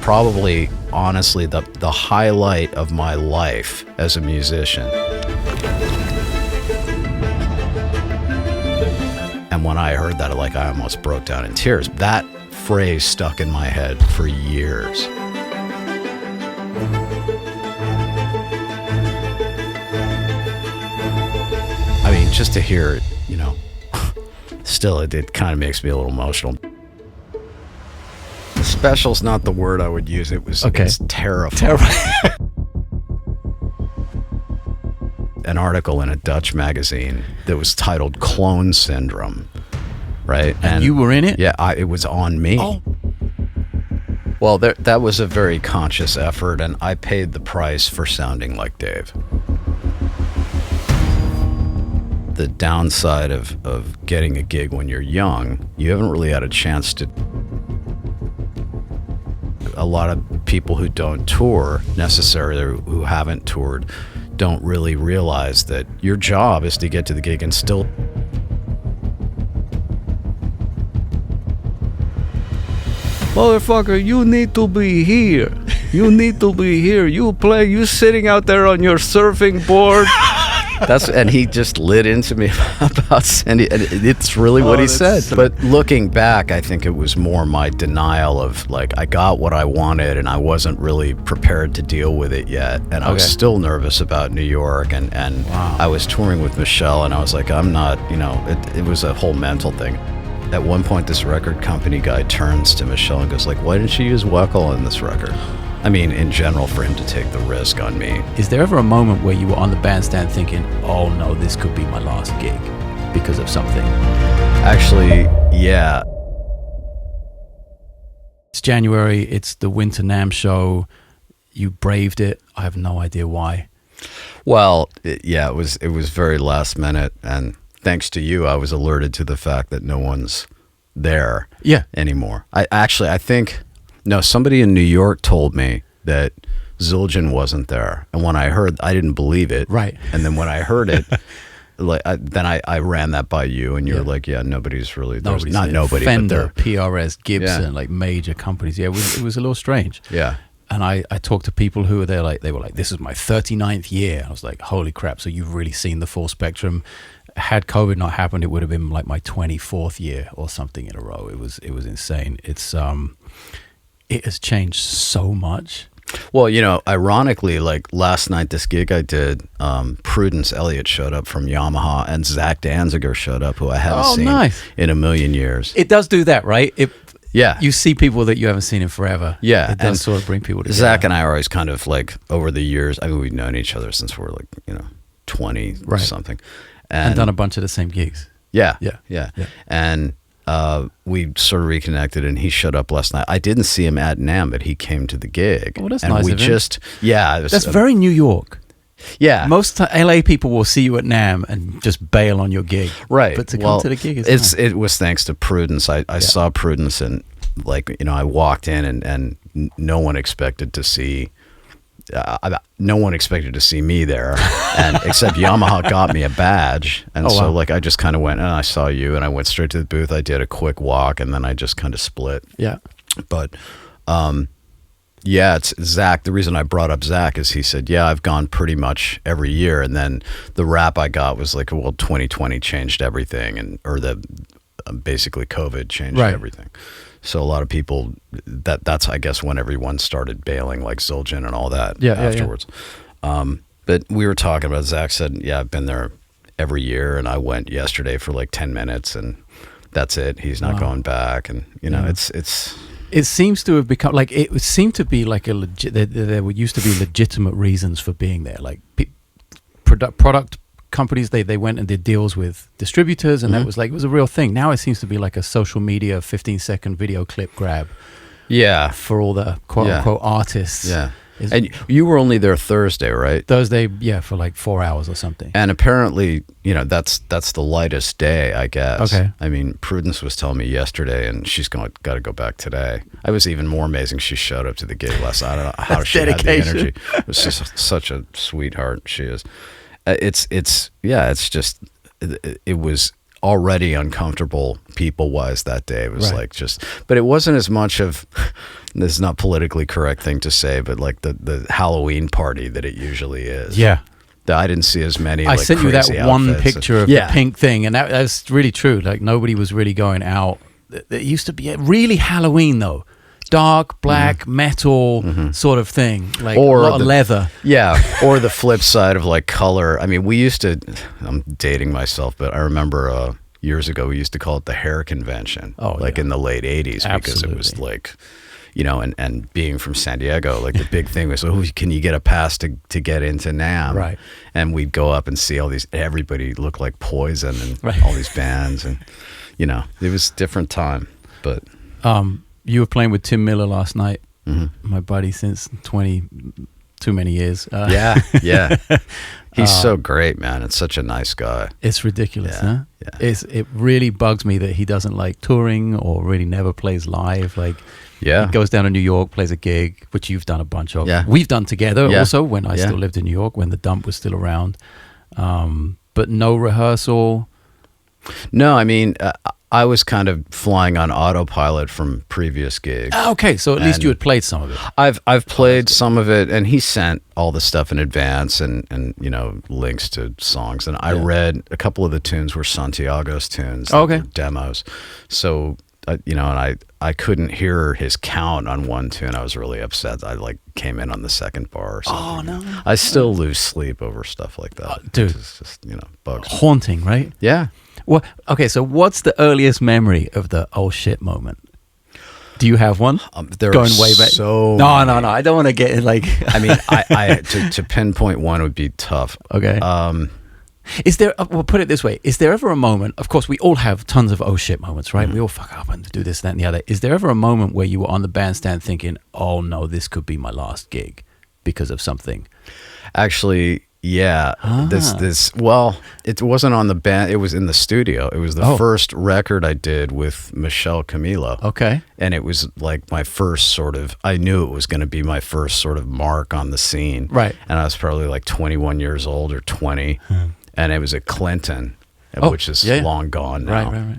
probably, honestly, the highlight of my life as a musician. And when I heard that, I almost broke down in tears. That phrase stuck in my head for years. I mean, just to hear it, still, it kind of makes me a little emotional. Special's not the word I would use. It's terrifying. An article in a Dutch magazine that was titled Clone Syndrome, right? And you were in it? Yeah, it was on me. Oh. Well, that was a very conscious effort, and I paid the price for sounding like Dave. The downside of getting a gig when you're young, you haven't really had a chance to. A lot of people who don't tour necessarily, who haven't toured, don't really realize that your job is to get to the gig and still. Motherfucker, you need to be here. You need to be here. You sitting out there on your surfing board. And he just lit into me about sending, and it's really what he said. But looking back, I think it was more my denial of I got what I wanted and I wasn't really prepared to deal with it yet. And I was still nervous about New York, and wow. I was touring with Michel, and I was like, I'm not, it was a whole mental thing. At one point, this record company guy turns to Michel and goes why didn't you use Weckl on this record? I mean, in general, for him to take the risk on me. Is there ever a moment where you were on the bandstand thinking, oh no, this could be my last gig because of something? Actually, yeah. It's January, it's the Winter NAMM show. You braved it. I have no idea why. Well, it was very last minute, and thanks to you, I was alerted to the fact that no one's there anymore. I think... No, somebody in New York told me that Zildjian wasn't there, and when I heard, I didn't believe it. Right. And then when I heard it, then I ran that by you, and you were like, "Yeah, nobody's really there. Not nobody, Fender, but PRS, Gibson, major companies. Yeah, it was a little strange. Yeah. And I talked to people who were there, they were like, "This is my 39th year." I was like, "Holy crap!" So you've really seen the full spectrum. Had COVID not happened, it would have been my 24th year or something in a row. It was insane. It has changed so much. Well, ironically, last night, this gig I did, Prudence Elliott showed up from Yamaha, and Zach Danziger showed up, who I haven't seen in a million years. It does do that, right? Yeah. You see people that you haven't seen in forever. Yeah. It does sort of bring people together. Zach and I are always kind of over the years, I mean, we've known each other since we were 20 or something. And done a bunch of the same gigs. Yeah. And we sort of reconnected, and he showed up last night. I didn't see him at NAMM, but he came to the gig. Oh, that's and nice we of him. just, yeah. That's very New York. Yeah. Most LA people will see you at NAMM and just bail on your gig. Right. But to come to the gig is nice. It was thanks to Prudence. I saw Prudence, and I walked in, and no one expected to see me there, and except Yamaha got me a badge, and I just kind of went, and I saw you, and I went straight to the booth. I did a quick walk, and then I just kind of split. Yeah. But it's Zach. The reason I brought up Zach is he said, I've gone pretty much every year, and then the rap I got was 2020 changed everything, basically COVID changed everything. So a lot of people, that's I guess when everyone started bailing, like Zildjian and all that afterwards. But we were talking about, Zach said, I've been there every year, and I went yesterday for 10 minutes, and that's it. He's not going back, and it's. It seems to have become it seemed to be there used to be legitimate reasons for being there, product companies, they went and did deals with distributors, and that was it was a real thing. Now it seems to be a social media 15-second video clip grab for all the quote-unquote artists. And you were only there Thursday, right? Thursday, for 4 hours or something. And apparently, that's the lightest day, I guess. Okay. I mean, Prudence was telling me yesterday, and she's got to go back today. I was even more amazing. She showed up to the gig last night. I don't know how she had the energy. It was just such a sweetheart. She is. It was already uncomfortable people-wise that day. It was Right. like just, but it wasn't as much of, this is not politically correct thing to say, but like the Halloween party that it usually is. Yeah. I didn't see as many. I like, sent you that crazy one outfits picture of the pink thing, and that's really true. Like nobody was really going out. It used to be really Halloween though. Dark, black, metal sort of thing, like Or a lot of the- leather. Yeah, or the flip side of like color. I mean, we used to, I'm dating myself, but I remember years ago we used to call it the hair convention, like in the late 80s, because it was like, you know, and being from San Diego, like the big thing was, oh, can you get a pass to get into NAMM? Right. And we'd go up and see all these, everybody looked like Poison and all these bands, and, you know, it was a different time, but. You were playing with Tim Miller last night, my buddy since too many years. Yeah. He's so great, man. It's such a nice guy. It's ridiculous, Yeah, huh? yeah. It really bugs me that he doesn't like touring or really never plays live. Like, he goes down to New York, plays a gig, which you've done a bunch of. Yeah. We've done together Yeah. also when I still lived in New York, when the Dump was still around. But no rehearsal. No, I mean, I was kind of flying on autopilot from previous gigs. Okay, so at least you had played some of it. I've played some of it, and he sent all the stuff in advance and you know, links to songs. And I read a couple of the tunes were Santiago's tunes, that were demos. So you know, and I couldn't hear his count on one tune. I was really upset. I like came in on the second bar or something. Oh no! I still lose sleep over stuff like that, dude. It's just, you know, bugs. Haunting, right? Yeah. Well, okay. So, what's the earliest memory of the oh shit moment? Do you have one? There Going are way back. so No. many. I don't want to get in like. I mean, I to pinpoint one would be tough. Okay. Is there? Well, put it this way: is there ever a moment? Of course, we all have tons of oh shit moments, right? We all fuck up and do this, that, and the other. Is there ever a moment where you were on the bandstand thinking, "Oh no, this could be my last gig," because of something? Actually, yeah. This. Well, it wasn't on the band. It was in the studio. It was the first record I did with Michel Camilo. Okay. And it was like my first sort of. I knew it was going to be my first sort of mark on the scene. Right. And I was probably like 21 years old or 20. And it was at Clinton, which is long gone now. Right.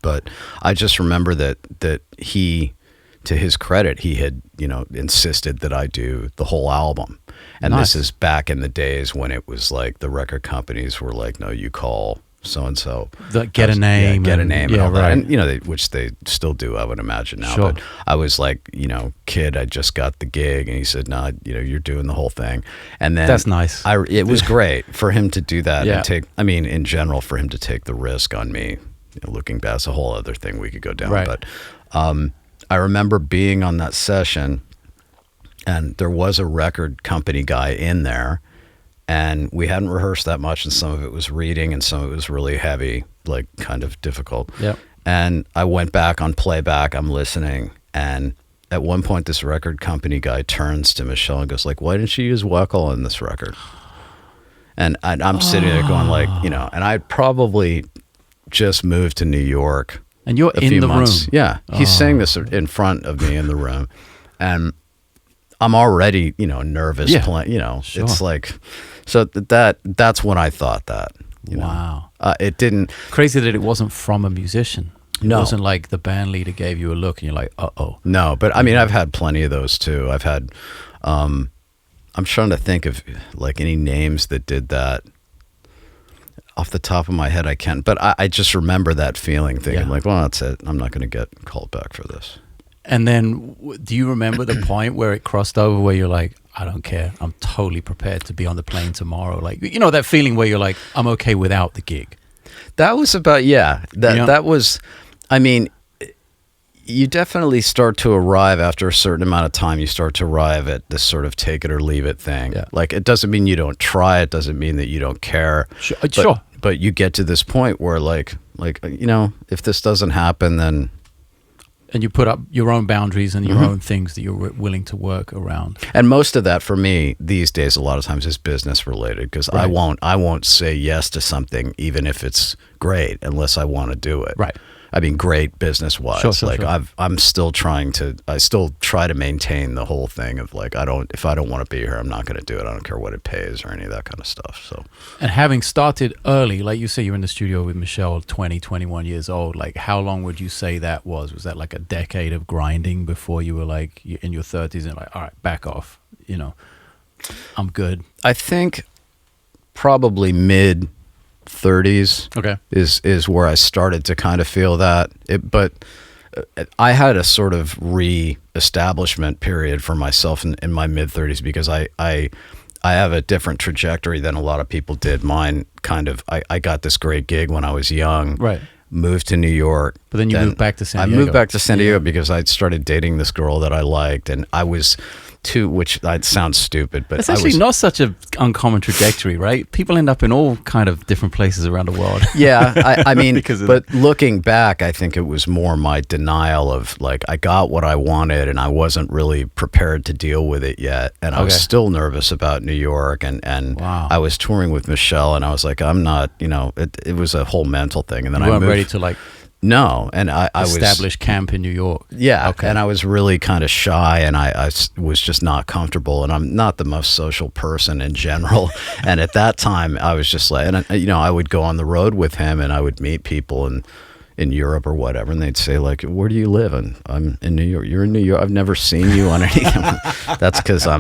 But I just remember that he, to his credit, he had, you know, insisted that I do the whole album. And this is back in the days when it was like the record companies were like, no, you call so-and-so. Get a name. Get a name and all that. Right. And, you know, which they still do, I would imagine now. Sure. But I was like, you know, kid, I just got the gig. And he said, no, you know, you're doing the whole thing. And then That's nice. It was great for him to do that Yeah. and take, I mean, in general, for him to take the risk on me. You know, looking back, it's a whole other thing we could go down. Right. But I remember being on that session, and there was a record company guy in there, and we hadn't rehearsed that much, and some of it was reading and some of it was really heavy, like kind of difficult. Yep. And I went back on playback, I'm listening, and at one point this record company guy turns to Michel and goes like, why didn't you use Weckl on this record? And I'm sitting there going like, you know, and I'd probably just moved to New York. And you're a in few the months. room. Yeah. He's saying this in front of me in the room. And I'm already, you know, nervous. Yeah. You know, Sure. it's like, so that's when I thought that. You know. Wow. It didn't. Crazy that it wasn't from a musician. It No. wasn't like the band leader gave you a look and you're like, uh-oh. No, but I mean, I've had plenty of those too. I've had, I'm trying to think of like any names that did that. Off the top of my head, I can't. But I just remember that feeling, thinking like, well, that's it. I'm not going to get called back for this. And then do you remember the point where it crossed over where you're like, I don't care. I'm totally prepared to be on the plane tomorrow. Like, you know, that feeling where you're like, I'm okay without the gig. That was about, that was, I mean, you definitely start to arrive after a certain amount of time. You start to arrive at this sort of take it or leave it thing. Yeah. Like, it doesn't mean you don't try. It doesn't mean that you don't care. Sure. But you get to this point where like, you know, if this doesn't happen, then. And you put up your own boundaries and your own things that you're willing to work around. And most of that for me these days, a lot of times is business related, because I won't say yes to something even if it's great unless I want to do it. Right. I mean, great business wise. Sure. I'm still I still try to maintain the whole thing of like, if I don't want to be here, I'm not going to do it. I don't care what it pays or any of that kind of stuff. So, and having started early, like you say, you're in the studio with Michel, 20, 21 years old. Like, how long would you say that was? Was that like a decade of grinding before you were like in your 30s and like, all right, back off, I'm good? I think probably mid 30s is where I started to kind of feel that but I had a sort of re-establishment period for myself in my mid 30s because I have a different trajectory than a lot of people did. Mine kind of, I got this great gig when I was young, right? Moved to New York, but then you moved back to San Diego. I moved back to San Diego because I started dating this girl that I liked, and I was which sounds stupid, but it's actually not such an uncommon trajectory, right? People end up in all kind of different places around the world. Yeah, I mean, but looking back, I think it was more my denial of like, I got what I wanted and I wasn't really prepared to deal with it yet. And I was still nervous about New York and wow. I was touring with Michel and I was like, I'm not, it was a whole mental thing. And then you weren't ready to like... No, and I was established camp in New York. Yeah, and I was really kind of shy, and I was just not comfortable, and I'm not the most social person in general. And at that time, I was just like, and I would go on the road with him, and I would meet people in Europe or whatever, and they'd say like, "Where do you live?" And I'm in New York. You're in New York. I've never seen you on anything. That's because I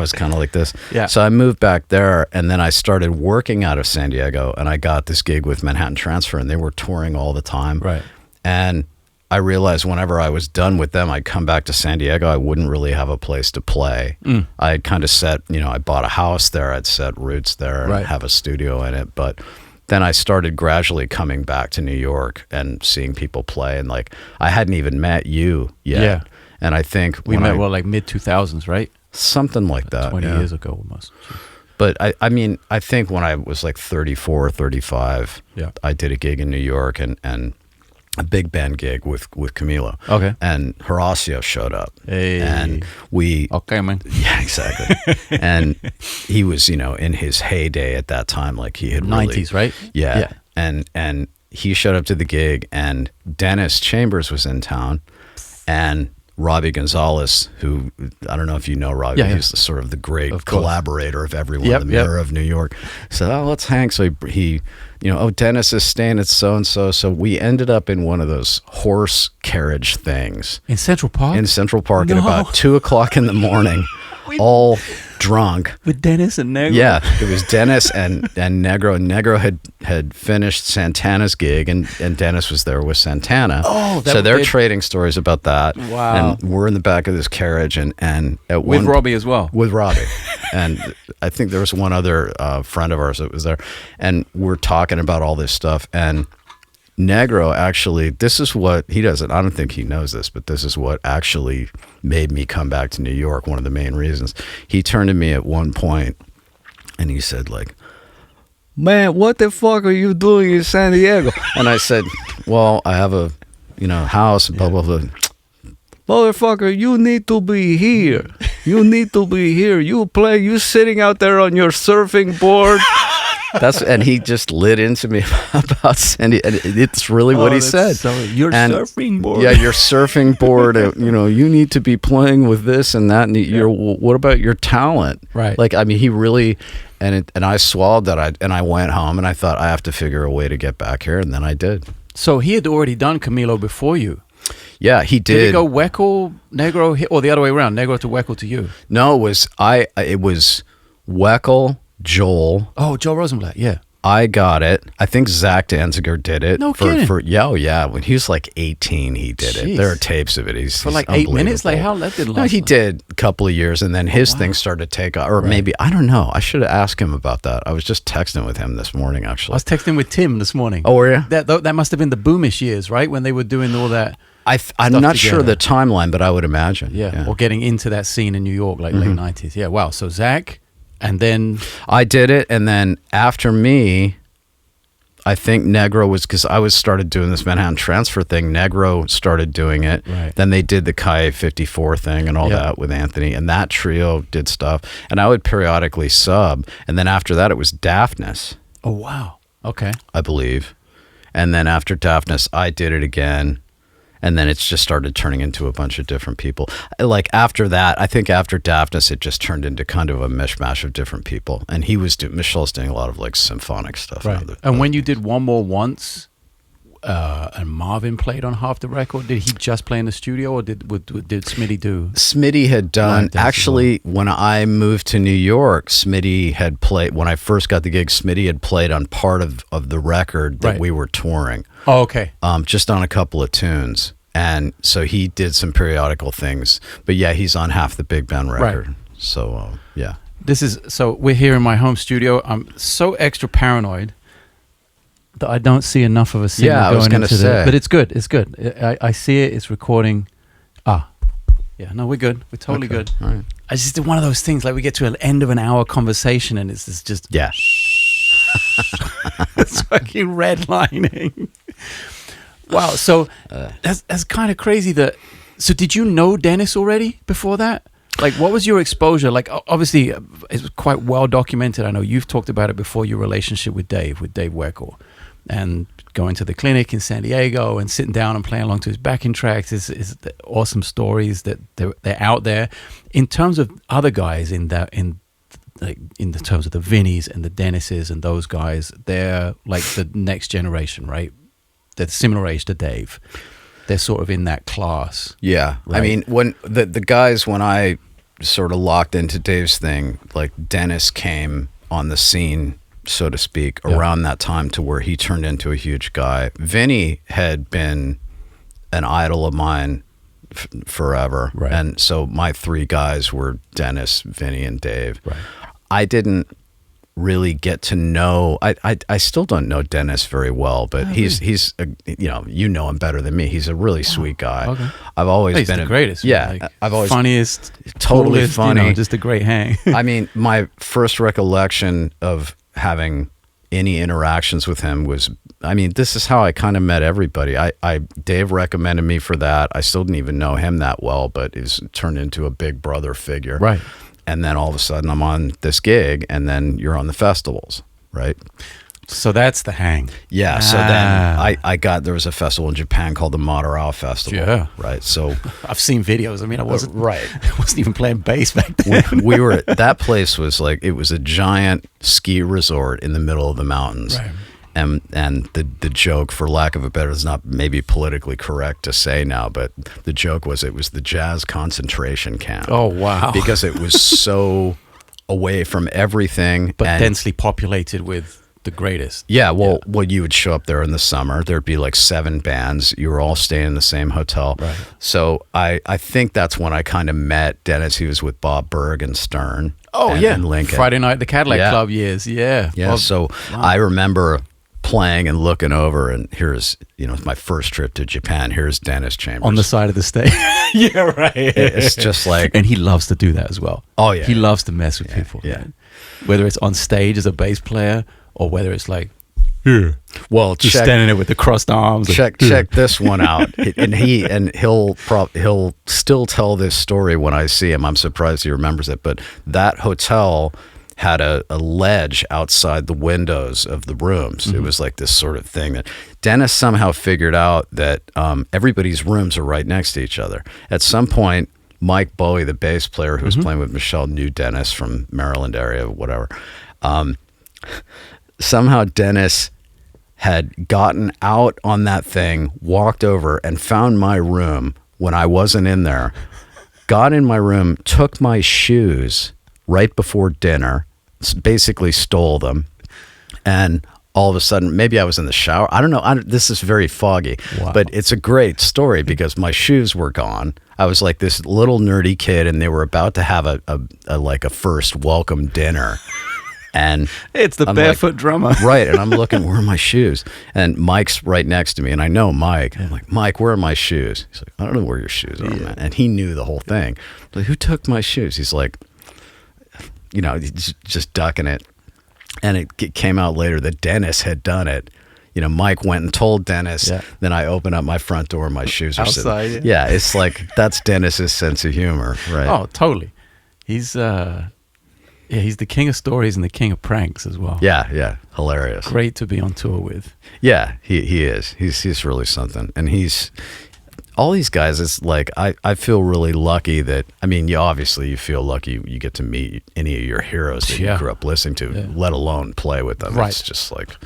was kind of like this. Yeah. So I moved back there, and then I started working out of San Diego, and I got this gig with Manhattan Transfer, and they were touring all the time. Right. And I realized whenever I was done with them, I'd come back to San Diego. I wouldn't really have a place to play. I had kind of set, I bought a house there. I'd set roots there and have a studio in it, but. Then I started gradually coming back to New York and seeing people play, and like I hadn't even met you yet. Yeah. And I think we met like mid 2000s, right? Something like that. 20 years ago almost. But I mean, I think when I was like 34 or 35, I did a gig in New York and a big band gig with Camilo. Okay. And Horacio showed up. Hey. And we... Okay, man. Yeah, exactly. And he was, in his heyday at that time. Like he had 90s, right? Yeah. And he showed up to the gig, and Dennis Chambers was in town, and Robbie Gonzalez, who, I don't know if you know Robbie, he's the sort of the great collaborator of everyone, the Mirror of New York. Said, let's hang. So he Dennis is staying at so-and-so. So we ended up in one of those horse carriage things. In Central Park? In Central Park at about 2:00 in the morning, all drunk. With Dennis and Negro? Yeah, it was Dennis and Negro. And Negro had finished Santana's gig, and Dennis was there with Santana. Oh, so they're trading stories about that. Wow. And we're in the back of this carriage, and at with Robbie as well. With Robbie. And I think there was one other friend of ours that was there, and we're talking about all this stuff, and Negro actually, this is what he doesn't, I don't think he knows this, but this is what actually made me come back to New York. One of the main reasons. He turned to me at one point and he said like, "Man, what the fuck are you doing in San Diego?" And I said, "Well, I have a, house, blah, blah, blah." "Motherfucker, you need to be here. You need to be here. You sitting out there on your surfing board." And he just lit into me about Sandy, and it's really what he said. Your surfing board. Yeah, your surfing board. You need to be playing with this and that. And what about your talent? Right. Like, I mean, he really, and I swallowed that. And I went home and I thought, I have to figure a way to get back here, and then I did. So he had already done Camilo before you. Yeah, he did. Did he go Weckl, Negro, or the other way around, Negro to Weckl to you? No, it was Weckl, Joel. Oh, Joel Rosenblatt, yeah. I got it. I think Zach Danziger did it. No kidding. Yeah. When he was like 18, he did it. There are tapes of it. He's like 8 minutes. Like how that didn't last. No, he did a couple of years, and then his thing started to take off. Or maybe, I don't know. I should have asked him about that. I was just texting with him this morning, actually. I was texting with Tim this morning. Oh, were you? That must have been the boomish years, right? When they were doing all that. I'm not sure the timeline, but I would imagine. Yeah. Or getting into that scene in New York, like late 90s. Yeah. Wow. So Zach, and then I did it, and then after me, I think Negro was, because I started doing this Manhattan Transfer thing. Negro started doing it. Right. Then they did the Kai 54 thing and all that with Anthony, and that trio did stuff. And I would periodically sub, and then after that, it was Daphnis. Oh wow. Okay. I believe. And then after Daphnis, I did it again. And then it's just started turning into a bunch of different people. Like after that, I think after Daphnis, it just turned into kind of a mishmash of different people. And Michel's doing a lot of like symphonic stuff. Right. And when you did One More Once, and Marvin played on half the record, did he just play in the studio, or did Smitty do? Smitty had done, actually, when I moved to New York, Smitty had played, when I first got the gig, Smitty had played on part of the record that we were touring. Oh, okay. Just on a couple of tunes. And so he did some periodical things. But yeah, he's on half the big band record. Right. So, yeah. So we're here in my home studio. I'm so extra paranoid that I don't see enough of a signal going into it. But it's good. It's good. I see it. It's recording. Yeah, no, we're good. We're totally good. All right. I just did one of those things, like we get to an end of an hour conversation and it's just... Yeah. It's fucking redlining. Wow, so that's kind of crazy that... So did you know Dennis already before that? Like, what was your exposure? Like, obviously, it's quite well documented. I know you've talked about it before, your relationship with Dave Weckl. And going to the clinic in San Diego and sitting down and playing along to his backing tracks is awesome stories that they're out there. In terms of other guys in the terms of the Vinnies and the Dennises and those guys, they're like the next generation, right? They're similar age to Dave. They're sort of in that class. Yeah. Right? I mean, when the guys, when I sort of locked into Dave's thing, like Dennis came on the scene, so to speak, around that time to where he turned into a huge guy. Vinny had been an idol of mine forever. Right. And so my three guys were Dennis, Vinny, and Dave. Right. I didn't really get to know, I still don't know Dennis very well, but he's you know him better than me. He's a really sweet guy. Okay. I've always been the greatest. Yeah. Like, I've always funniest, totally coolest, funny. Just a great hang. I mean, my first recollection of having any interactions with him was, I mean, this is how I kind of met everybody. Dave recommended me for that. I still didn't even know him that well, but he's turned into a big brother figure. Right. And then all of a sudden I'm on this gig, and then you're on the festivals, right? So that's the hang. Yeah. So then there was a festival in Japan called the Madarao Festival. Yeah. Right. So I've seen videos. I mean, I wasn't even playing bass back then. we were that place was like, it was a giant ski resort in the middle of the mountains. Right. And the joke, for lack of a better, is not maybe politically correct to say now, but the joke was it was the jazz concentration camp. Oh, wow. Because it was so away from everything. But densely populated with the greatest. Yeah, well, you would show up there in the summer. There'd be like 7 bands. You were all staying in the same hotel. Right. So I think that's when I kind of met Dennis. He was with Bob Berg and Stern. Oh, and Lincoln. Friday night at the Cadillac Club years. Yeah. Yeah, so I remember playing and looking over, and here's, my first trip to Japan. Here's Dennis Chambers. On the side of the stage. Yeah, right. It's just like... And he loves to do that as well. Oh, yeah. He loves to mess with people. Yeah. Right? Whether it's on stage as a bass player, or whether it's like, here. Well, just standing there with the crossed arms. Check this one out. And he'll still tell this story when I see him. I'm surprised he remembers it. But that hotel had a ledge outside the windows of the rooms. Mm-hmm. It was like this sort of thing that Dennis somehow figured out that everybody's rooms are right next to each other. At some point, Mike Bowie, the bass player who was playing with Michel, knew Dennis from Maryland area, whatever. Somehow Dennis had gotten out on that thing, walked over and found my room when I wasn't in there, got in my room, took my shoes right before dinner, basically stole them, and all of a sudden, maybe I was in the shower. I don't know. This is very foggy, but it's a great story because my shoes were gone. I was like this little nerdy kid, and they were about to have a first welcome dinner. And it's the barefoot drummer. Right. And I'm looking, where are my shoes? And Mike's right next to me. And I know Mike. I'm like, Mike, where are my shoes? He's like, I don't know where your shoes are, man. And he knew the whole thing. I'm like, who took my shoes? He's like, he's just ducking it. And it came out later that Dennis had done it. Mike went and told Dennis. Yeah. Then I open up my front door and my shoes are outside. Sitting. Yeah, it's like, that's Dennis's sense of humor, right? Oh, totally. He's... he's the king of stories and the king of pranks as well. Yeah, hilarious. Great to be on tour with. Yeah, he is. He's really something, and all these guys. It's like I feel really lucky that you feel lucky you get to meet any of your heroes that you grew up listening to, let alone play with them. Right. It's just like,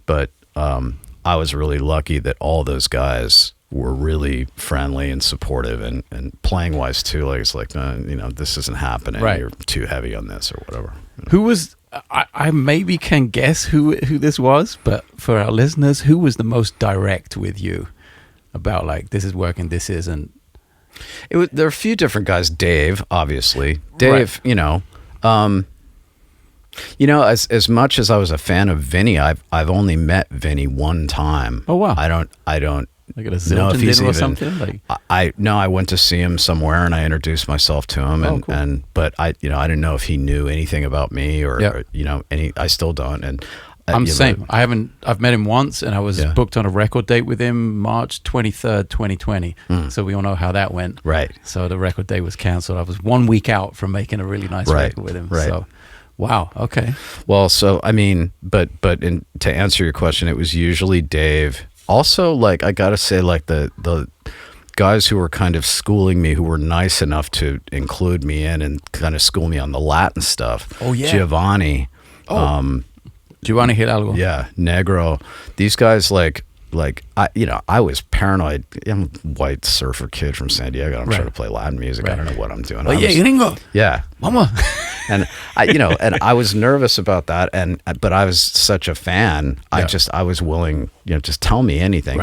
but I was really lucky that all those guys were really friendly and supportive, and playing wise too. Like it's like this isn't happening. Right. You're too heavy on this or whatever. Who was? I maybe can guess who this was, but for our listeners, who was the most direct with you about like this is working, this isn't? There are a few different guys. Dave, obviously. Dave, right. As much as I was a fan of Vinny, I've only met Vinny one time. Oh wow! I don't like at a know if he's dinner or even. Something? Like I went to see him somewhere and I introduced myself to him, cool. but I didn't know if he knew anything about me or any. I still don't. And I'm the same. I've met him once, and I was booked on a record date with him March 23rd, 2020. So we all know how that went. Right. So the record date was canceled. I was 1 week out from making a really nice record with him. Right. So. Wow. Okay. Well, so to answer your question, it was usually Dave. Also, like I gotta say, like the guys who were kind of schooling me, who were nice enough to include me in and kind of school me on the Latin stuff. Oh yeah. Giovanni. Giovanni Hidalgo. Yeah, Negro. These guys I was paranoid. I'm a white surfer kid from San Diego. I'm trying to play Latin music. I don't know what I'm doing. Gringo. Yeah. Mama. And I was nervous about that, but I was such a fan. I was willing, just tell me anything,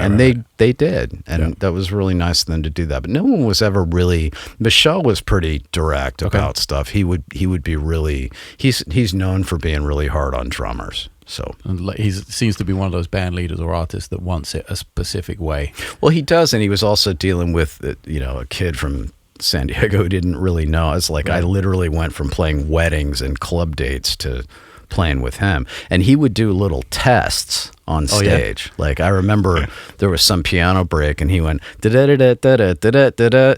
they did, and that was really nice of them to do that. But no one was ever really. Michel was pretty direct about stuff. He would be really. He's known for being really hard on drummers. So he seems to be one of those band leaders or artists that wants it a specific way. Well, he does, and he was also dealing with a kid from San Diego who didn't really know. It's like I literally went from playing weddings and club dates to playing with him, and he would do little tests on stage. Like I remember there was some piano break, and he went da da da da da da da da,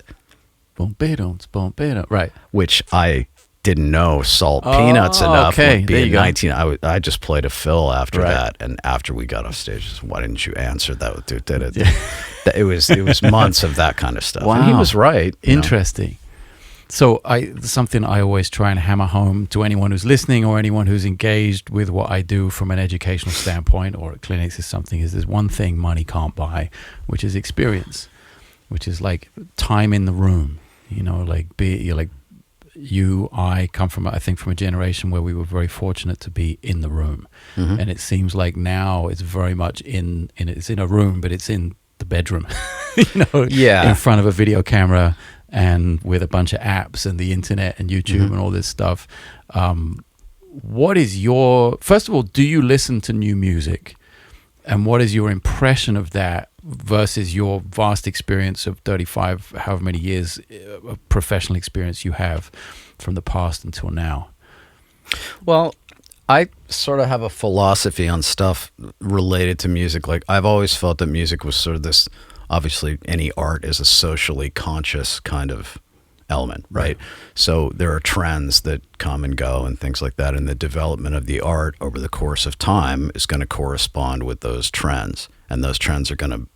right, which I didn't know salt peanuts enough. Okay, there you go. 19, I just played a fill after that, and after we got off stage, why didn't you answer that with it was months of that kind of stuff. Wow. And he was right. Interesting. So something I always try and hammer home to anyone who's listening or anyone who's engaged with what I do from an educational standpoint or at clinics is there's one thing money can't buy, which is experience, which is like time in the room. I come from a generation where we were very fortunate to be in the room, and it seems like now it's very much it's in a room, but it's in the bedroom, in front of a video camera and with a bunch of apps and the internet and YouTube and all this stuff. What is first of all, do you listen to new music? And what is your impression of that versus your vast experience of 35, however many years of professional experience you have from the past until now? Well, I sort of have a philosophy on stuff related to music. Like I've always felt that music was sort of this, obviously any art is a socially conscious kind of element, right? So there are trends that come and go and things like that, and the development of the art over the course of time is going to correspond with those trends, and those trends are going to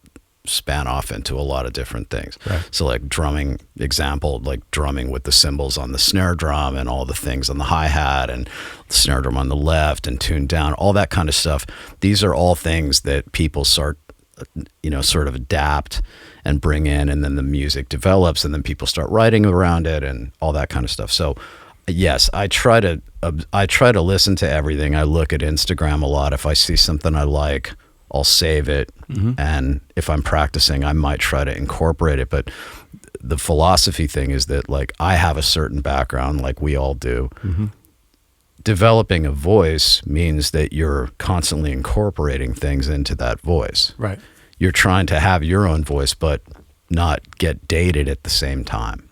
span off into a lot of different things. So like drumming, like drumming with the cymbals on the snare drum and all the things on the hi-hat and the snare drum on the left and tuned down, all that kind of stuff. These are all things that people sort of adapt and bring in, and then the music develops, and then people start writing around it and all that kind of stuff. So yes, I try to listen to everything. I look at Instagram a lot. If I see something I like, I'll save it, and if I'm practicing, I might try to incorporate it. But the philosophy thing is that, like, I have a certain background, like we all do. Developing a voice means that you're constantly incorporating things into that voice. Right. You're trying to have your own voice, but not get dated at the same time.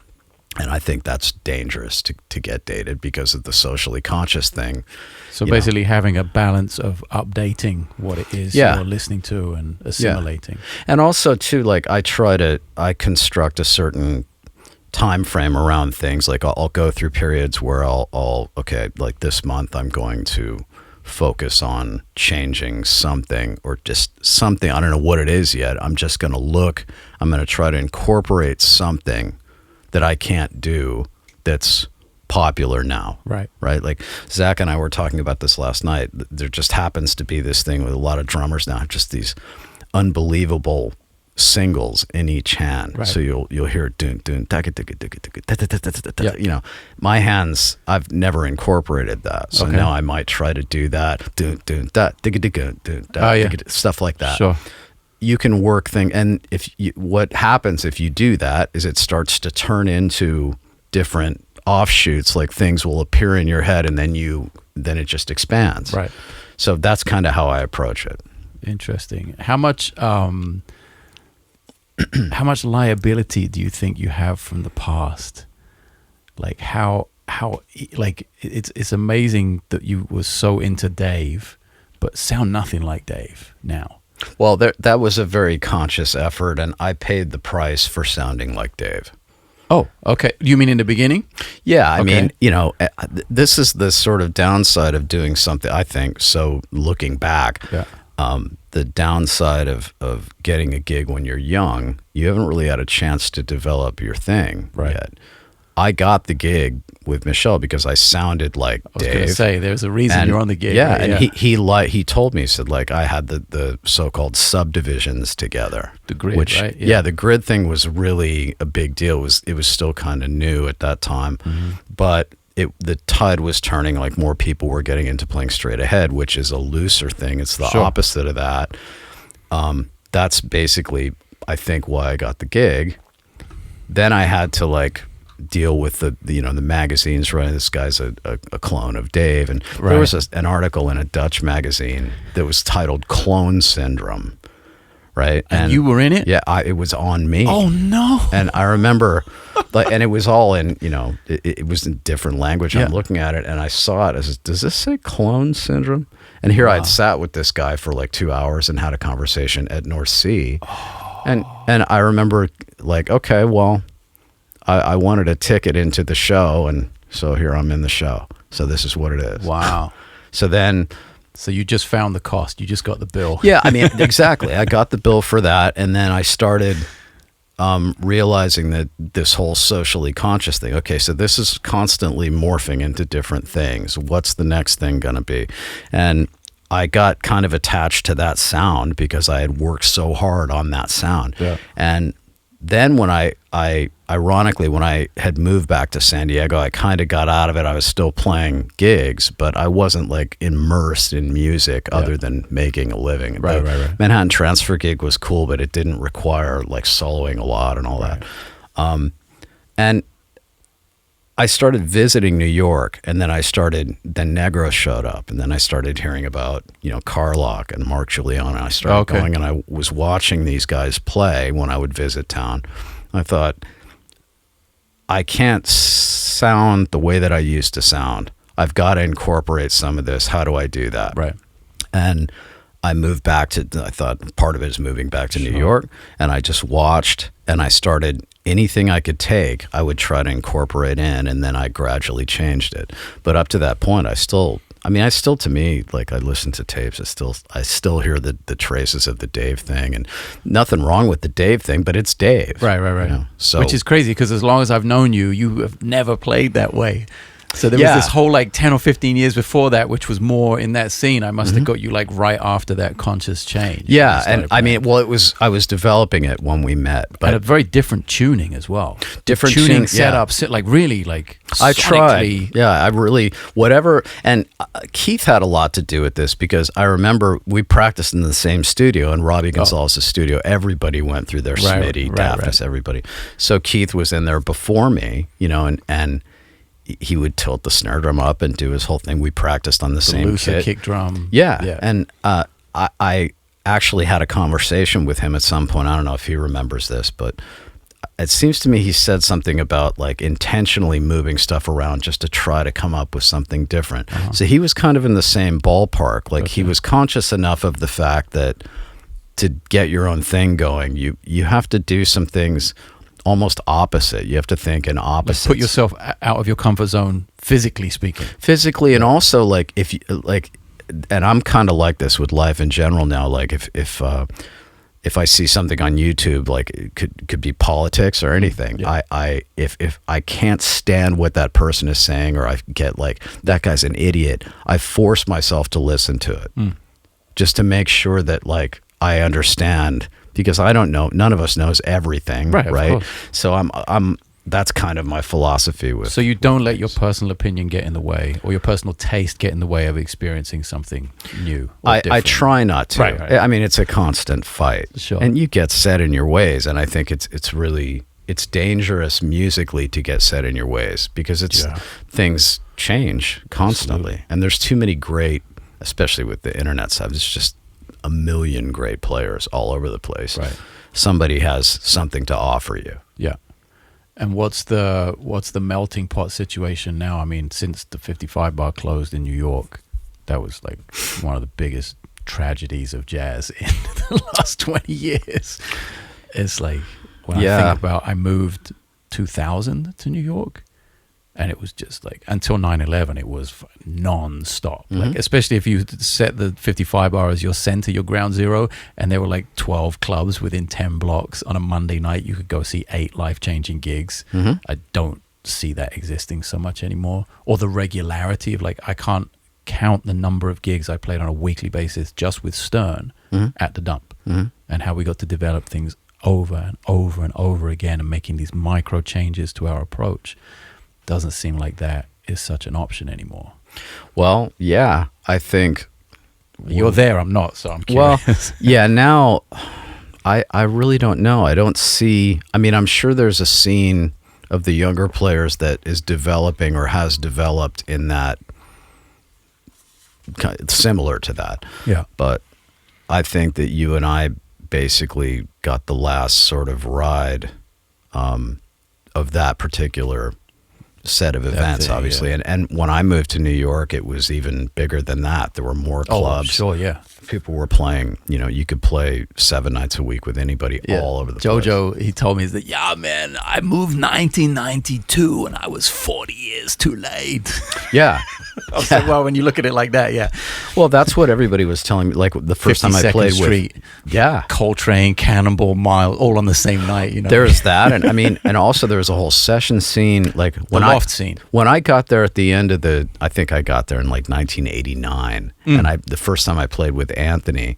And I think that's dangerous to get dated because of the socially conscious thing. So basically having a balance of updating what it is you're listening to and assimilating. And also too, like I construct a certain time frame around things. Like I'll go through periods where I'll okay, like this month I'm going to focus on changing something or just something. I don't know what it is yet. I'm just going to I'm going to try to incorporate something that I can't do that's popular now. Right. Like Zach and I were talking about this last night. There just happens to be this thing with a lot of drummers now, just these unbelievable singles in each hand. Right. So you'll hear dun dun taka taka taka taka ta ta ta ta ta ta. You know, my hands, I've never incorporated that. So now I might try to do that. Dun dun da taka taka dun da stuff like that. Sure. You can work thing, and what happens if you do that is it starts to turn into different offshoots, like things will appear in your head and then it just expands. Right. So that's kind of how I approach it. Interesting. How much liability do you think you have from the past? Like how like it's amazing that you were so into Dave but sound nothing like Dave now. Well, that was a very conscious effort, and I paid the price for sounding like Dave. Oh, okay. You mean in the beginning? Yeah, I mean, you know, this is the sort of downside of doing something, I think. So looking back, the downside of getting a gig when you're young, you haven't really had a chance to develop your thing yet. I got the gig with Michel because I sounded like Dave. I was going to say, there's a reason you're on the gig. Yeah, right? And he told me, he said, like, I had the so-called subdivisions together. The grid, right? Yeah, the grid thing was really a big deal. It was still kind of new at that time. Mm-hmm. But the tide was turning, like more people were getting into playing straight ahead, which is a looser thing. It's the opposite of that. That's basically, I think, why I got the gig. Then I had to, like, deal with the magazines, right? This guy's a clone of Dave, and there was an article in a Dutch magazine that was titled "Clone Syndrome," right? And you were in it? Yeah, it was on me. Oh no! And I remember, like, and it was all in, it was in different language. I'm looking at it, and I saw it as, does this say "Clone Syndrome"? And here I'd sat with this guy for like 2 hours and had a conversation at North Sea, and I remember, like, okay, well, I wanted a ticket into the show, and so here I'm in the show. So this is what it is. Wow. So you just found the cost. You just got the bill. Yeah, I mean, exactly. I got the bill for that, and then I started realizing that this whole socially conscious thing, okay, so this is constantly morphing into different things. What's the next thing going to be? And I got kind of attached to that sound because I had worked so hard on that sound. Yeah. And then when I ironically, when I had moved back to San Diego, I kind of got out of it. I was still playing gigs, but I wasn't like immersed in music other than making a living. Right. Manhattan Transfer gig was cool, but it didn't require like soloing a lot and all that. And I started visiting New York, and then then Negro showed up, and then I started hearing about, Carlock and Mark Giuliano. And I started going, and I was watching these guys play when I would visit town. I thought, I can't sound the way that I used to sound. I've got to incorporate some of this. How do I do that? Right. And I moved back I thought part of it is moving back to New York, and I just watched, and I started anything I could take, I would try to incorporate in, and then I gradually changed it. But up to that point, I still, to me, like, I listen to tapes, I still hear the traces of the Dave thing, and nothing wrong with the Dave thing, but it's Dave. Right. So, which is crazy, because as long as I've known you, you have never played that way. So there was this whole like 10 or 15 years before that, which was more in that scene. I must have got you like right after that conscious change. Yeah, and I mean, well, I was developing it when we met, but and a very different tuning as well. Different tuning setup, like really like. I tried. Yeah, I really whatever. And Keith had a lot to do with this, because I remember we practiced in the same studio, in Robbie Gonzalez's studio. Everybody went through their Smitty, Daphnis, everybody. So Keith was in there before me, and he would tilt the snare drum up and do his whole thing. We practiced on the same looser kick drum. Yeah. And I actually had a conversation with him at some point. I don't know if he remembers this, but it seems to me he said something about like intentionally moving stuff around just to try to come up with something different. So he was kind of in the same ballpark. Like he was conscious enough of the fact that to get your own thing going, you have to do some things almost opposite. You have to think in opposites. Put yourself out of your comfort zone, physically speaking. Physically, and also like if you like, and I'm kind of like this with life in general now. Like if I see something on YouTube, like it could be politics or anything, if I can't stand what that person is saying, or I get like, that guy's an idiot, I force myself to listen to it just to make sure that like I understand, because I don't know, none of us knows everything, right? So I'm that's kind of my philosophy with. So you don't let your personal opinion get in the way, or your personal taste get in the way of experiencing something new. I try not to. Right. I mean, it's a constant fight, Sure. and you get set in your ways. And I think it's dangerous musically to get set in your ways, because things change constantly. Absolutely. And there's too many great, especially with the internet stuff. It's just a million great players all over the place. Right. Somebody has something to offer you. Yeah. And what's the melting pot situation now? I mean, since the 55 bar closed in New York, that was like one of the biggest tragedies of jazz in the last 20 years. It's like, when I think about, I moved 2000 to New York, and it was just like, until 9/11, it was non-stop. Like, especially if you set the 55 bar as your center, your ground zero, and there were like 12 clubs within 10 blocks. On a Monday night, you could go see 8 life-changing gigs. I don't see that existing so much anymore. Or the regularity of, like, I can't count the number of gigs I played on a weekly basis just with Stern at the Dump, and how we got to develop things over and over and over again, and making these micro changes to our approach. Doesn't seem like that is such an option anymore. Well, yeah, I think you're there. I'm not, so I'm curious. Well, yeah, now I really don't know. I don't see, I mean, I'm sure there's a scene of the younger players that is developing or has developed in that, similar to that. Yeah. But I think that you and I basically got the last sort of ride of that particular set of events, obviously. And when I moved to New York, it was even bigger than that. There were more clubs. Oh, sure, yeah. People were playing, you could play 7 nights a week with anybody all over the place. Jojo, he told me, he's like, yeah, man, I moved 1992 and I was 40 years too late. Yeah. I was like, well, when you look at it like that, yeah. Well, that's what everybody was telling me. Like the first time I played Street, with, Coltrane, Cannonball, Miles, all on the same night. There's that, and I mean, and also there was a whole session scene. Like when I got there at the end of I think I got there in like 1989, and the first time I played with Anthony,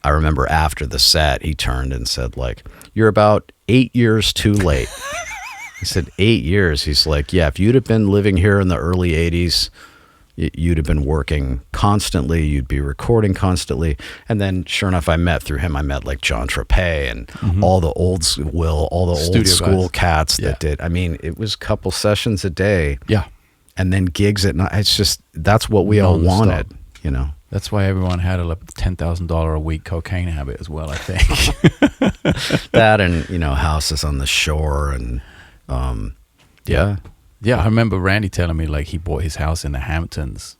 I remember after the set, he turned and said, like, "You're about 8 years too late." He said, 8 years. He's like, yeah, if you'd have been living here in the early 80s. You'd have been working constantly. You'd be recording constantly. And then, sure enough, I met like John Trapet and all the old school cats that did. I mean, it was a couple sessions a day. Yeah. And then gigs at night. It's just, that's what we all wanted, That's why everyone had a $10,000 a week cocaine habit as well, I think. That and, houses on the shore and, Yeah, I remember Randy telling me, like, he bought his house in the Hamptons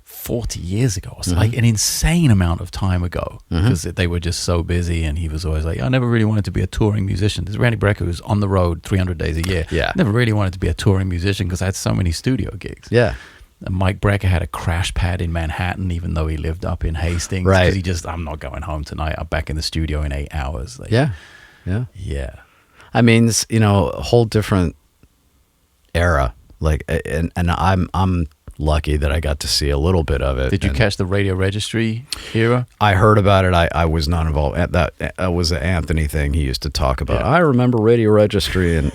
40 years ago. It's like an insane amount of time ago, because they were just so busy, and he was always like, I never really wanted to be a touring musician. This is Randy Brecker, who's on the road 300 days a year. Yeah. Never really wanted to be a touring musician because I had so many studio gigs. Yeah. And Mike Brecker had a crash pad in Manhattan, even though he lived up in Hastings. Right. Because I'm not going home tonight. I'm back in the studio in 8 hours. Like, Yeah. I mean, it's, a whole different era, like, and I'm lucky that I got to see a little bit of it. Did you catch the Radio Registry era? I heard about it. I was not involved. That was an Anthony thing he used to talk about. Yeah. I remember Radio Registry and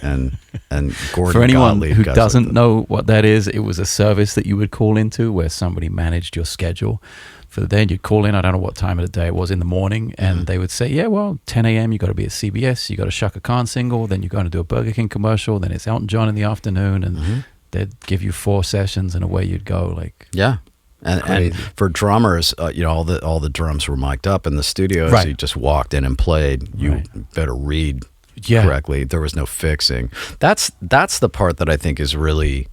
Gordon. For anyone Gottlieb, who guys doesn't like know what that is, it was a service that you would call into where somebody managed your schedule for the day. And you'd call in, I don't know what time of the day it was, in the morning, and they would say, yeah, well, 10 a.m. you got to be at CBS, you got a Shaka Khan single, then you're going to do a Burger King commercial, then it's Elton John in the afternoon, and they'd give you 4 sessions and away you'd go. Like, yeah. And for drummers, all the drums were mic'd up in the studio. As you just walked in and played. You better read correctly. There was no fixing. That's the part that I think is really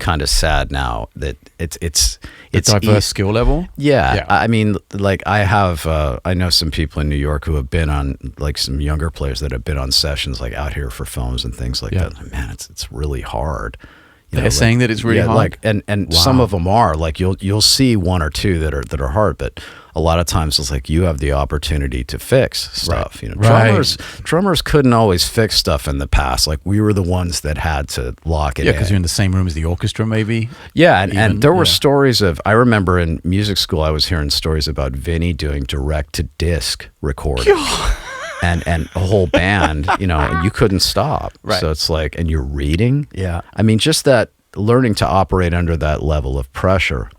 kind of sad now that it's diverse skill level. Yeah. I mean, like I know some people in New York who have been on, like some younger players that have been on sessions like Out Here for Films and things like that. Man, it's really hard. They're saying that it's really hard. Like, and some of them are like, you'll see one or two that are hard, but a lot of times it's like you have the opportunity to fix stuff. Drummers couldn't always fix stuff in the past. Like we were the ones that had to lock it in. Yeah, because you're in the same room as the orchestra, maybe. Yeah, and there were stories of, I remember in music school, I was hearing stories about Vinny doing direct to disc recording. And a whole band, and you couldn't stop. Right. So it's like, and you're reading. Yeah. I mean, just that learning to operate under that level of pressure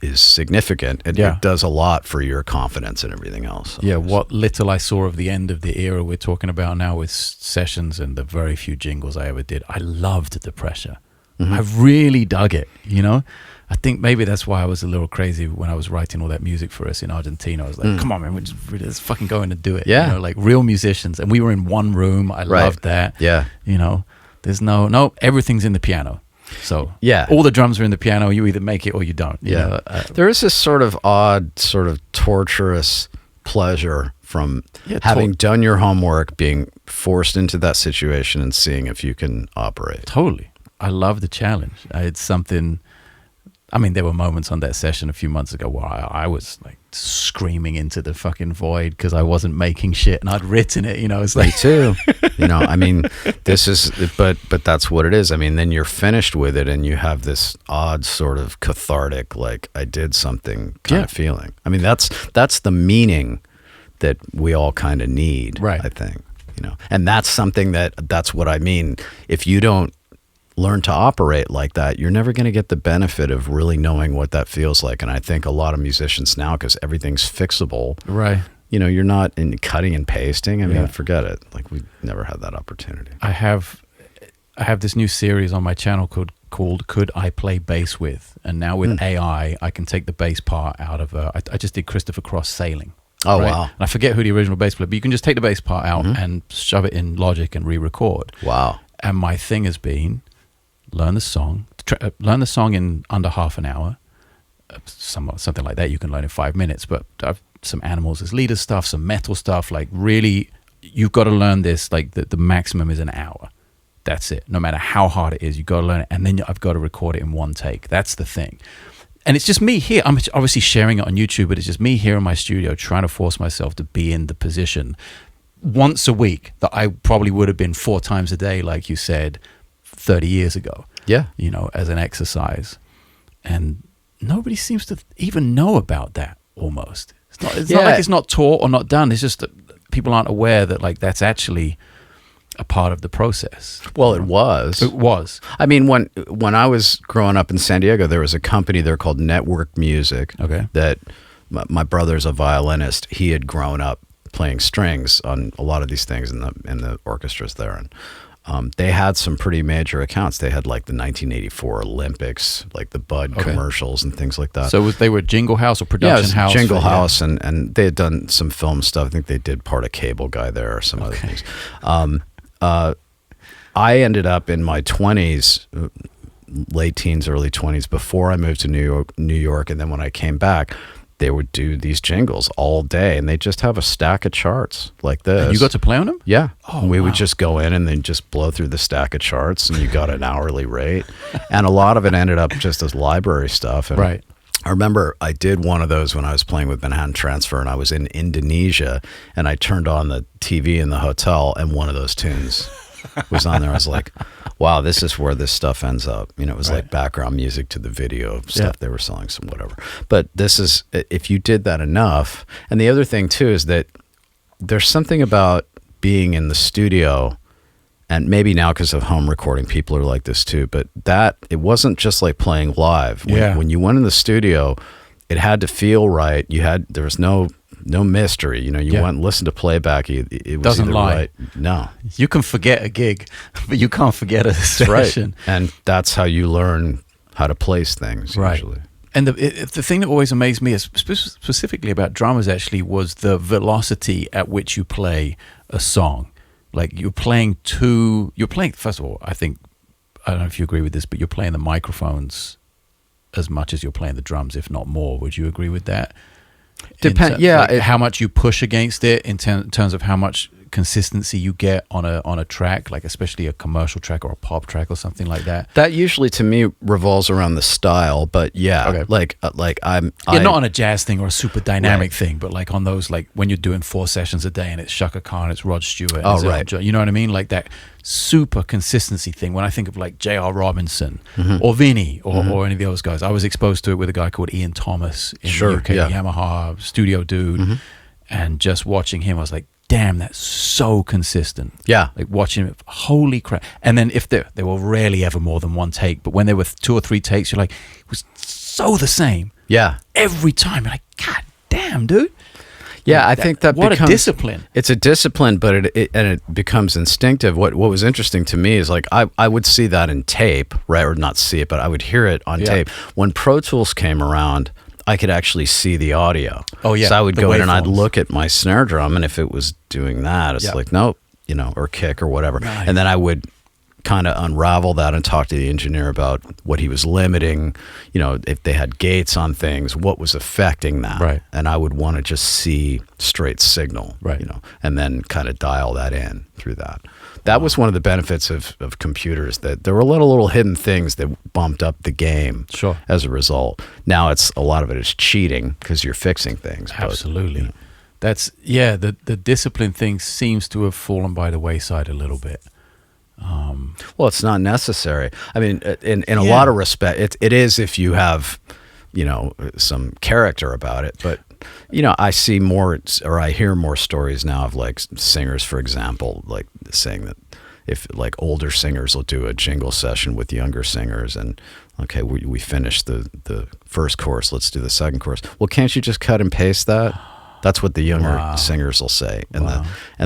is significant. It does a lot for your confidence and everything else. Yeah, what little I saw of the end of the era we're talking about now with sessions and the very few jingles I ever did, I loved the pressure. I really dug it, I think maybe that's why I was a little crazy when I was writing all that music for us in Argentina. I was like, come on, man, let's fucking go in and do it. Yeah. Like real musicians. And we were in one room. I loved that. Yeah. There's no, everything's in the piano. So yeah, all the drums are in the piano. You either make it or you don't. There is this sort of odd, sort of torturous pleasure from having done your homework, being forced into that situation and seeing if you can operate. Totally. I love the challenge. It's something... I mean, there were moments on that session a few months ago where I was like screaming into the fucking void because I wasn't making shit and I'd written it, It's like, me too. I mean, this is, but that's what it is. I mean, then you're finished with it and you have this odd sort of cathartic, like I did something kind of feeling. I mean, that's the meaning that we all kind of need, right? I think, and that's something that's what I mean. If you don't learn to operate like that, you're never going to get the benefit of really knowing what that feels like. And I think a lot of musicians now, because everything's fixable, right? You're not in cutting and pasting. I mean, forget it. Like we never had that opportunity. I have this new series on my channel called Could I Play Bass With? And now with AI, I can take the bass part out of I just did Christopher Cross Sailing. Oh, right? wow. And I forget who the original bass player, but you can just take the bass part out and shove it in Logic and re-record. Wow. And my thing has been, learn the song in under half an hour, something like that you can learn in 5 minutes, but I've some Animals as Leaders stuff, some metal stuff, like really you've got to learn this, like the maximum is an hour. That's it. No matter how hard it is, you've got to learn it, and then I've got to record it in one take. That's the thing. And it's just me here. I'm obviously sharing it on YouTube, but it's just me here in my studio trying to force myself to be in the position once a week that I probably would have been 4 times a day, like you said, 30 years ago. Yeah. As an exercise. And nobody seems to even know about that almost. It's not like it's not taught or not done. It's just that people aren't aware that like that's actually a part of the process. Well, it was. It was. I mean, when I was growing up in San Diego, there was a company there called Network Music. Okay. That my brother's a violinist. He had grown up playing strings on a lot of these things in the orchestras there, and they had some pretty major accounts. They had like the 1984 Olympics, like the Bud commercials and things like that. So they were Jingle House or production house? Jingle House, and they had done some film stuff. I think they did part of Cable Guy there or some other things. I ended up in my 20s, late teens, early 20s, before I moved to New York, and then when I came back, they would do these jingles all day, and they just have a stack of charts like this. And you got to play on them? Yeah. Oh, we would just go in and then just blow through the stack of charts, and you got an hourly rate. And a lot of it ended up just as library stuff. And right. I remember I did one of those when I was playing with Manhattan Transfer, and I was in Indonesia, and I turned on the TV in the hotel, and one of those tunes was on there. I was like, wow, this is where this stuff ends up. It was like background music to the video stuff they were selling, some whatever. But this is, if you did that enough. And the other thing too is that there's something about being in the studio, and maybe now because of home recording, people are like this too, but that it wasn't just like playing live. When you went in the studio, it had to feel right. There was no mystery. You went and listened to playback. It was doesn't lie. Right. No, you can forget a gig, but you can't forget a session. Right. And that's how you learn how to place things. Right. Usually. And the thing that always amazed me, is specifically about drummers, actually, was the velocity at which you play a song. Like you're playing, first of all, I think I don't know if you agree with this, but you're playing the microphones as much as you're playing the drums, if not more. Would you agree with that? How much you push against it in terms of how much consistency you get on a track, like especially a commercial track or a pop track or something like that. That usually to me revolves around the style, but like I'm not on a jazz thing or a super dynamic thing, but like on those, like when you're doing 4 sessions a day and it's Shaka Khan, it's Rod Stewart, you know what I mean, like that super consistency thing. When I think of like J.R. Robinson or Vinny or any of those guys, I was exposed to it with a guy called Ian Thomas in the UK, Yamaha studio dude, and just watching him, I was like, damn, that's so consistent. Yeah. Like watching it, holy crap. And then if there were rarely ever more than one take, but when there were 2 or 3 takes, you're like, it was so the same. Yeah. Every time. You're like, God damn, dude. Yeah, I think that what becomes a discipline. It's a discipline, but it becomes instinctive. What was interesting to me is like I would see that in tape, right? Or not see it, but I would hear it on tape. When Pro Tools came around, I could actually see the audio. Oh yeah. So I would go in and I'd look at my snare drum, and if it was doing that, it's like, nope, or kick or whatever. Nice. And then I would kind of unravel that and talk to the engineer about what he was limiting, if they had gates on things, what was affecting that. Right. And I would want to just see straight signal, right. And then kind of dial that in through that. That was one of the benefits of computers, that there were a little hidden things that bumped up the game as a result. Now a lot of it is cheating because you're fixing things. Absolutely. That's, the discipline thing seems to have fallen by the wayside a little bit. Well, it's not necessary. I mean, in a lot of respect, it is if you have, some character about it. But, I see more, or I hear more stories now of like singers, for example, like saying that if like older singers will do a jingle session with younger singers, and okay, we finished the first chorus, let's do the second chorus. Well, can't you just cut and paste that? That's what the younger singers will say, and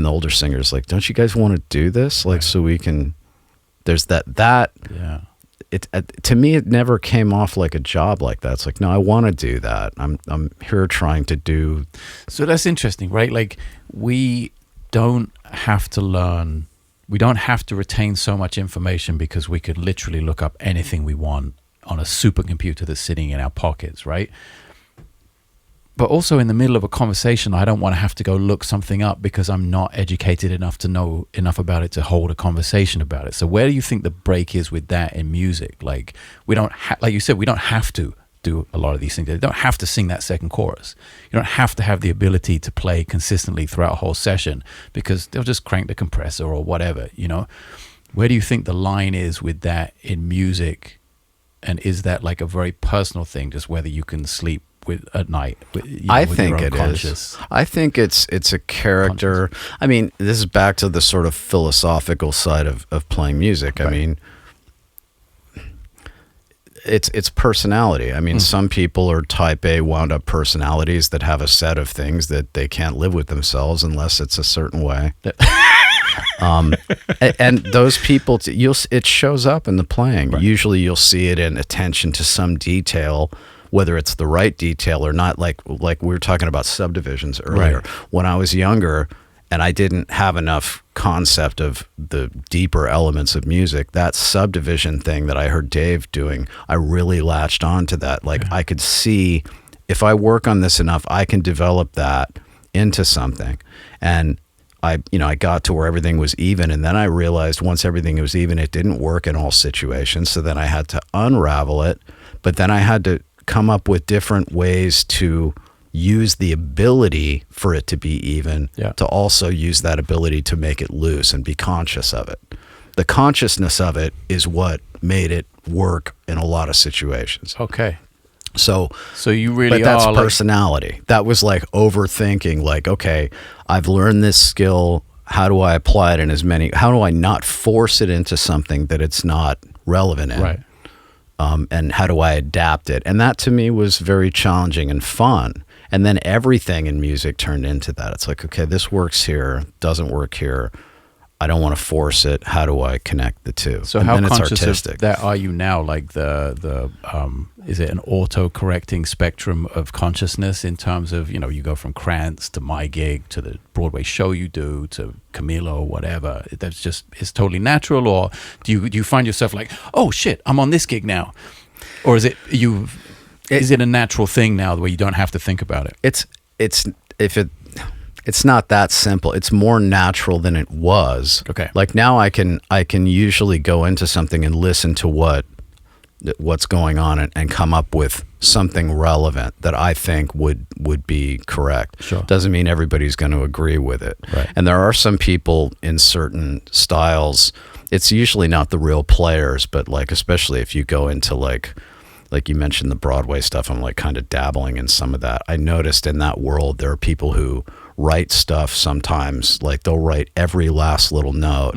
the older singers like, don't you guys want to do this? Like, so we can. There's that. Yeah. It to me, it never came off like a job like that. It's like, no, I want to do that. I'm here trying to do. So that's interesting, right? Like we don't have to learn. We don't have to retain so much information because we could literally look up anything we want on a supercomputer that's sitting in our pockets, right? But also in the middle of a conversation, I don't want to have to go look something up because I'm not educated enough to know enough about it to hold a conversation about it. So where do you think the break is with that in music? Like we don't, like you said, we don't have to do a lot of these things. You don't have to sing that second chorus. You don't have to have the ability to play consistently throughout a whole session because they'll just crank the compressor or whatever, Where do you think the line is with that in music? And is that like a very personal thing, just whether you can sleep at night? I think it is. I think it's a character. I mean, this is back to the sort of philosophical side of playing music. Right. I mean, it's personality. I mean, some people are type A wound up personalities that have a set of things that they can't live with themselves unless it's a certain way. And those people, it shows up in the playing. Right. Usually you'll see it in attention to some detail, whether it's the right detail or not. Like we were talking about subdivisions earlier. Right. When I was younger and I didn't have enough concept of the deeper elements of music, that subdivision thing that I heard Dave doing, I really latched onto that. Like I could see if I work on this enough, I can develop that into something. And I got to where everything was even, and then I realized once everything was even, it didn't work in all situations. So then I had to unravel it, but then I had to come up with different ways to use the ability for it to be even, to also use that ability to make it loose and be conscious of it. The consciousness of it is what made it work in a lot of situations. Okay. So you really but that's are personality. Like, that was like overthinking, like, okay, I've learned this skill. How do I apply it how do I not force it into something that it's not relevant in? Right. And how do I adapt it? And that to me was very challenging and fun. And then everything in music turned into that. It's like, okay, this works here, doesn't work here. I don't want to force it. How do I connect the two? So and how then it's conscious artistic. of that are you now? Like the is it an auto-correcting spectrum of consciousness in terms of, you know, you go from Krantz to my gig to the Broadway show you do to Camilo or whatever. That's just, it's totally natural, or do you find yourself like, oh shit, I'm on this gig now, or is it a natural thing now where you don't have to think about it? It's not that simple. It's more natural than it was. Okay. Like now I can usually go into something and listen to what's going on and come up with something relevant that I think would be correct. Sure. Doesn't mean everybody's going to agree with it. Right. And there are some people in certain styles, it's usually not the real players, but like especially if you go into like you mentioned the Broadway stuff, I'm like kind of dabbling in some of that. I noticed in that world there are people who write stuff sometimes, like they'll write every last little note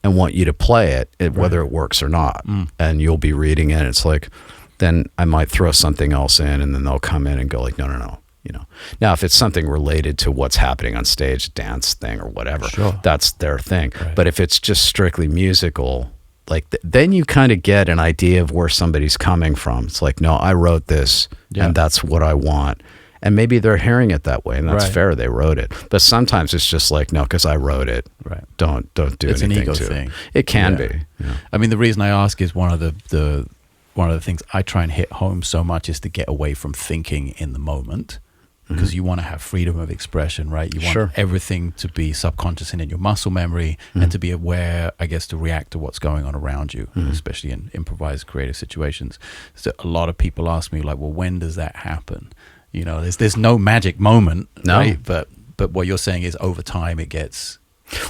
and want you to play it, whether it works or not. And you'll be reading it. It's like, then I might throw something else in, and then they'll come in and go like, no. You know, now if it's something related to what's happening on stage, dance thing or whatever, sure, that's their thing. Right. But if it's just strictly musical, like then you kind of get an idea of where somebody's coming from. It's like, no, I wrote this and that's what I want. And maybe they're hearing it that way, and that's fair. They wrote it. But sometimes it's just like, no, because I wrote it. Right. Don't do it's anything an ego to thing. It can be. Yeah. I mean, the reason I ask is one of the things I try and hit home so much is to get away from thinking in the moment, because you want to have freedom of expression, right? You want everything to be subconscious and in your muscle memory, and to be aware, I guess, to react to what's going on around you, especially in improvised creative situations. So a lot of people ask me like, well, when does that happen? You know, there's no magic moment, right? But what you're saying is over time it gets...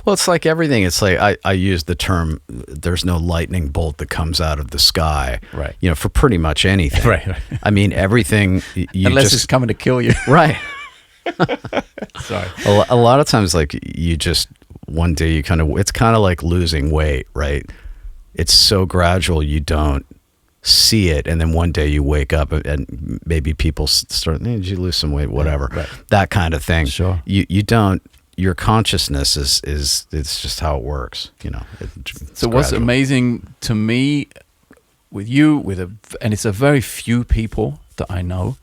Well, it's like everything. It's like I use the term, there's no lightning bolt that comes out of the sky, right? You know, for pretty much anything. Right. I mean, everything. Unless it's coming to kill you. Right. Sorry. A lot of times, like you just, one day you it's kind of like losing weight, right? It's so gradual, you don't see it, and then one day you wake up and maybe people start, hey, did you lose some weight, whatever, that kind of thing. Sure. You don't, your consciousness is it's just how it works, you know. So what's amazing to me with you, and it's a very few people that I know,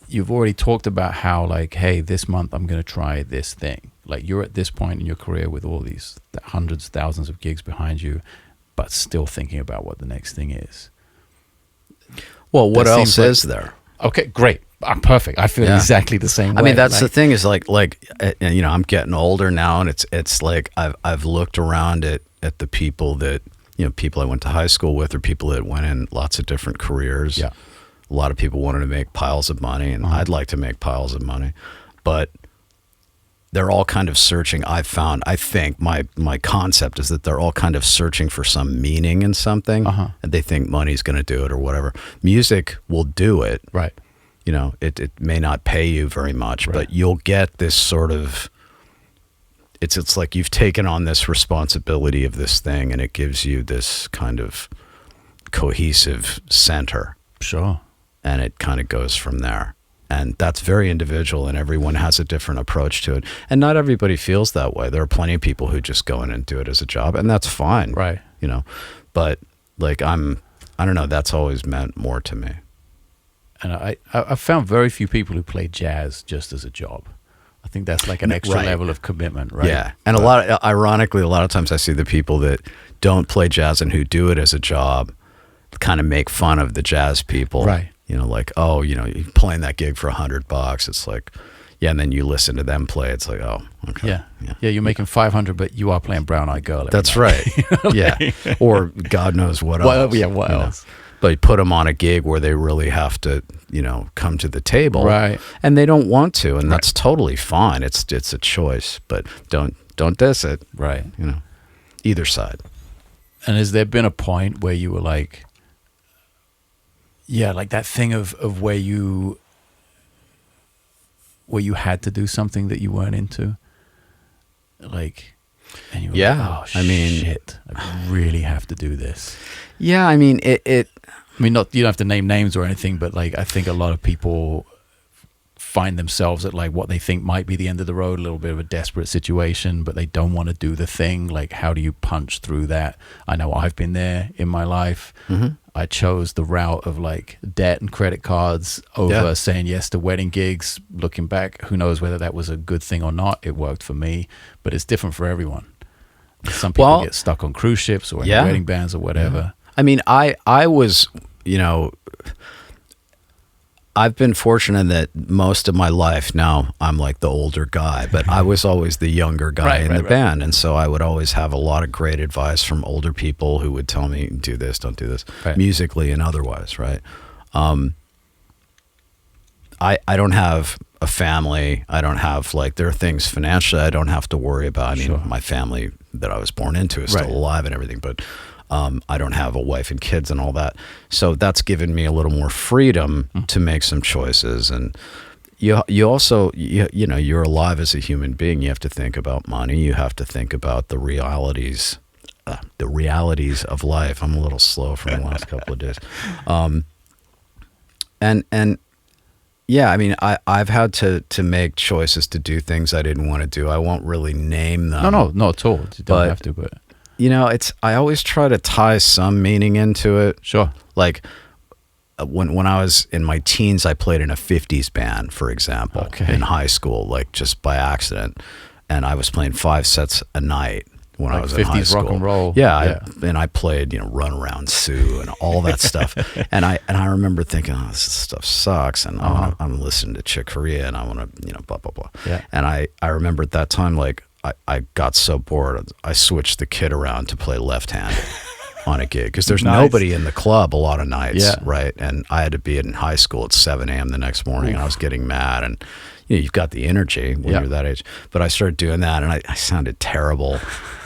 you've already talked about how like, hey, this month I'm going to try this thing. Like you're at this point in your career with all these hundreds, thousands of gigs behind you, but still thinking about what the next thing is. Well, what else is there? Okay, great. I'm perfect. I feel exactly the same way. I mean, that's the thing is like, you know, I'm getting older now, and it's like I've looked around at the people that, you know, people I went to high school with, or people that went in lots of different careers. Yeah. A lot of people wanted to make piles of money, and I'd like to make piles of money, but they're all kind of searching. I think my concept is that they're all kind of searching for some meaning in something, and they think money's going to do it or whatever. Music will do it. Right. You know, it may not pay you very much, but you'll get this sort of, it's like you've taken on this responsibility of this thing, and it gives you this kind of cohesive center. Sure. And it kind of goes from there. And that's very individual, and everyone has a different approach to it. And not everybody feels that way. There are plenty of people who just go in and do it as a job, and that's fine. Right. You know, but like I don't know, that's always meant more to me. And I found very few people who play jazz just as a job. I think that's like an extra level of commitment, right? Yeah. And ironically, a lot of times I see the people that don't play jazz and who do it as a job kind of make fun of the jazz people. Right. You know, like, oh, you know, you're playing that gig for $100. It's like, yeah. And then you listen to them play. It's like, oh, okay. Yeah. You're making 500, but you are playing Brown Eyed Girl. That's right. Yeah. Or God knows what else. Yeah. What else? But you put them on a gig where they really have to, you know, come to the table, right? And they don't want to, and that's totally fine. It's a choice, but don't diss it, right? You know, either side. And has there been a point where you were like, yeah, like that thing of where you had to do something that you weren't into, like, and you were like, oh, I mean, shit, I really have to do this. Yeah, I mean, it I mean, not, you don't have to name names or anything, but like I think a lot of people find themselves at like what they think might be the end of the road, a little bit of a desperate situation, but they don't want to do the thing. Like, how do you punch through that? I know I've been there in my life. I chose the route of like debt and credit cards over saying yes to wedding gigs. Looking back, who knows whether that was a good thing or not. It worked for me, but it's different for everyone. Some people get stuck on cruise ships or in wedding bands or whatever. I mean, I was, you know, I've been fortunate that most of my life now I'm like the older guy, but I was always the younger guy in the band. And so I would always have a lot of great advice from older people who would tell me, do this, don't do this, musically and otherwise, right? I don't have a family. I don't have, like, there are things financially I don't have to worry about. I mean, my family that I was born into is still alive and everything, but I don't have a wife and kids and all that. So that's given me a little more freedom to make some choices. And you also, you know, you're alive as a human being. You have to think about money. You have to think about the realities of life. I'm a little slow from the last couple of days. And yeah, I mean, I've had to make choices to do things I didn't want to do. I won't really name them. No, not at all. You don't have to, but... You know, I always try to tie some meaning into it. Sure. Like when I was in my teens, I played in a 50s band, for example, in high school, like just by accident. And I was playing 5 sets a night when I was in high school. 50s rock and roll. Yeah. And I played, you know, Run Around Sue and all that stuff. And I remember thinking, oh, this stuff sucks. And I'm listening to Chick Corea and I want to, you know, blah, blah, blah. Yeah. And I remember at that time, like, I got so bored, I switched the kit around to play left-handed on a gig because there's nobody in the club a lot of nights, right? And I had to be in high school at 7 a.m. the next morning, and I was getting mad. And you know, you've got the energy when you're that age. But I started doing that, and I sounded terrible.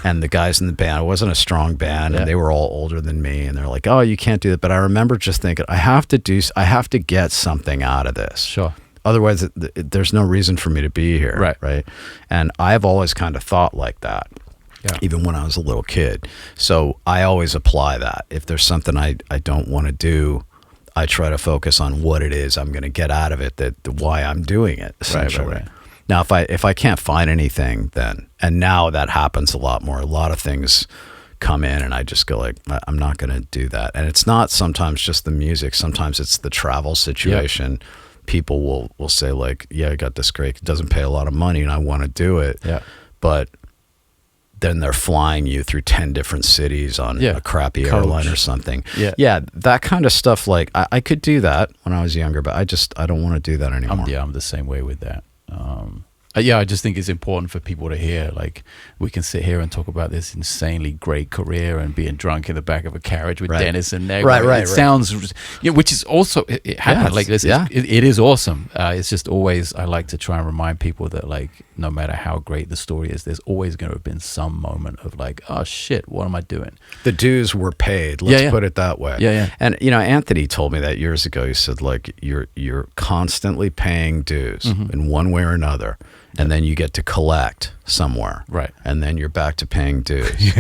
And the guys in the band, it wasn't a strong band, and they were all older than me, and they're like, "Oh, you can't do that." But I remember just thinking, I have to get something out of this. Sure. Otherwise, there's no reason for me to be here, right? And I've always kind of thought like that, even when I was a little kid. So I always apply that. If there's something I don't want to do, I try to focus on what it is I'm going to get out of it, why I'm doing it, essentially. Right. Now, if I can't find anything, then, and now that happens a lot more. A lot of things come in and I just go like, I'm not going to do that. And it's not sometimes just the music. Sometimes it's the travel situation. People will say like, yeah, I got this great, it doesn't pay a lot of money and I want to do it. Yeah. But then they're flying you through 10 different cities on a crappy airline or something. Yeah. That kind of stuff. Like I could do that when I was younger, but I don't want to do that anymore. I'm the same way with that. I just think it's important for people to hear, like, we can sit here and talk about this insanely great career and being drunk in the back of a carriage with Dennis and Neg. It sounds, which is also, it happens. Like this, it is awesome. It's just always, I like to try and remind people that, like, no matter how great the story is, there's always going to have been some moment of like, oh shit, what am I doing? The dues were paid. Let's put it that way. Yeah. And you know, Anthony told me that years ago. He said, like, you're constantly paying dues in one way or another. And then you get to collect somewhere. Right. And then you're back to paying dues.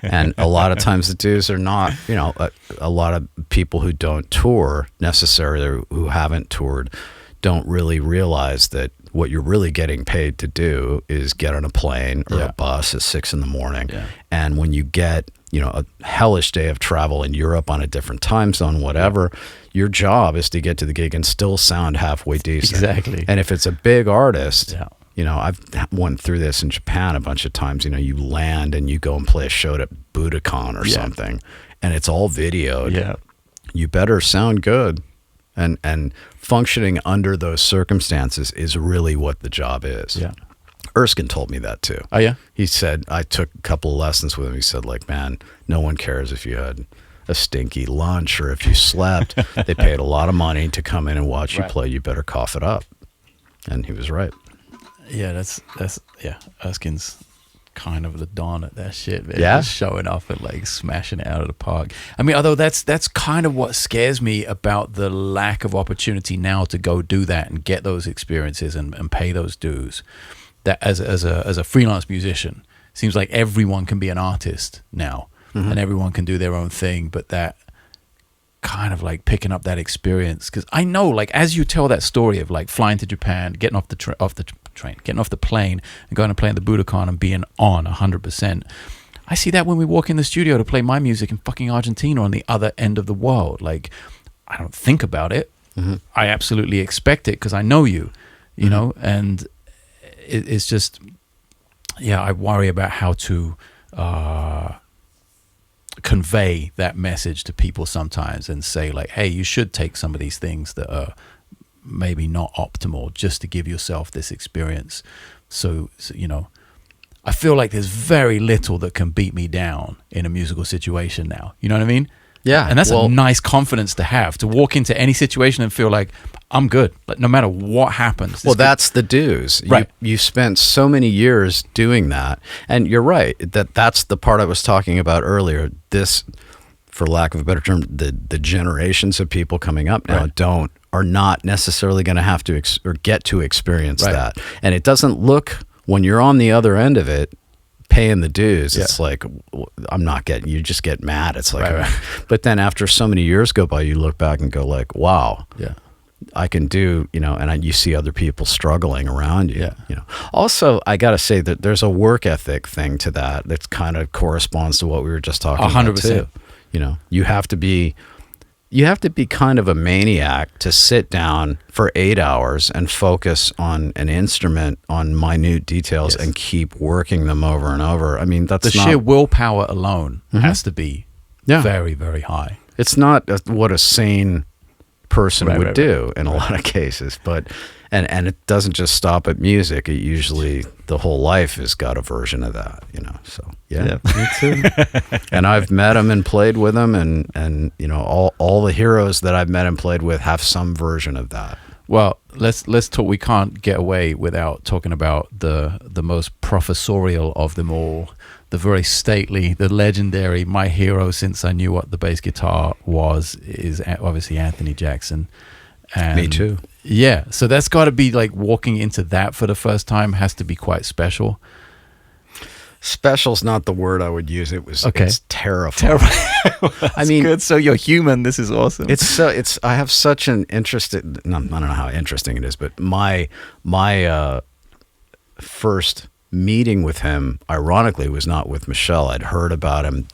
And a lot of times the dues are not, you know, a lot of people who don't tour necessarily, who haven't toured, don't really realize that what you're really getting paid to do is get on a plane or a bus at 6 a.m. And when you get, you know, a hellish day of travel in Europe on a different time zone, whatever, your job is to get to the gig and still sound halfway decent. Exactly. And if it's a big artist, you know, I've went through this in Japan a bunch of times. You know, you land and you go and play a show at Budokan or something, and it's all videoed. Yeah. You better sound good. And functioning under those circumstances is really what the job is. Yeah. Erskine told me that too. Oh, yeah? He said, I took a couple of lessons with him. He said, like, man, no one cares if you had a stinky lunch or if you slept. They paid a lot of money to come in and watch you play. You better cough it up. And he was right. Yeah, that's Erskine's kind of the don at that shit, man. Yeah. Just showing off and like smashing it out of the park. I mean, although that's kind of what scares me about the lack of opportunity now to go do that and get those experiences and pay those dues. That as a freelance musician, seems like everyone can be an artist now and everyone can do their own thing, but that kind of like picking up that experience, because I know, like, as you tell that story of like flying to Japan, getting off the train, getting off the plane, and going to play in the Budokan and being on 100%. I see that when we walk in the studio to play my music in fucking Argentina on the other end of the world. Like, I don't think about it. I absolutely expect it because I know you know, and it's just, yeah, I worry about how to convey that message to people sometimes and say, like, hey, you should take some of these things that are maybe not optimal just to give yourself this experience. So you know, I feel like there's very little that can beat me down in a musical situation now. You know what I mean? Yeah. And that's a nice confidence to have, to walk into any situation and feel like I'm good, like no matter what happens. Well, that's the dues. Right. You spent so many years doing that. And you're right, that's the part I was talking about earlier. This, for lack of a better term, the generations of people coming up now are not necessarily going to have to or get to experience that. And it doesn't look, when you're on the other end of it, paying the dues, it's like, I'm not getting, you just get mad. It's like, but then after so many years go by, you look back and go like, wow, I can do, you know, and you see other people struggling around you, you know. Also, I got to say that there's a work ethic thing to that kind of corresponds to what we were just talking 100%. About too. You know, you have to be kind of a maniac to sit down for 8 hours and focus on an instrument, on minute details, and keep working them over and over. I mean, that's sheer willpower alone has to be very, very high. It's not what a sane person would do in a lot of cases, but and it doesn't just stop at music. It usually, the whole life has got a version of that, you know. So me too. And I've met him and played with him, and you know, all the heroes that I've met and played with have some version of that. Well, let's talk. We can't get away without talking about the most professorial of them all, the very stately, the legendary, my hero since I knew what the bass guitar was, is obviously Anthony Jackson. And me too. Yeah, so that's got to be like, walking into that for the first time has to be quite special. Special's not the word I would use. It's terrifying. I mean, good. So you're human. This is awesome. I have such an interesting, I don't know how interesting it is, but my first meeting with him, ironically, was not with Michel. I'd heard about him.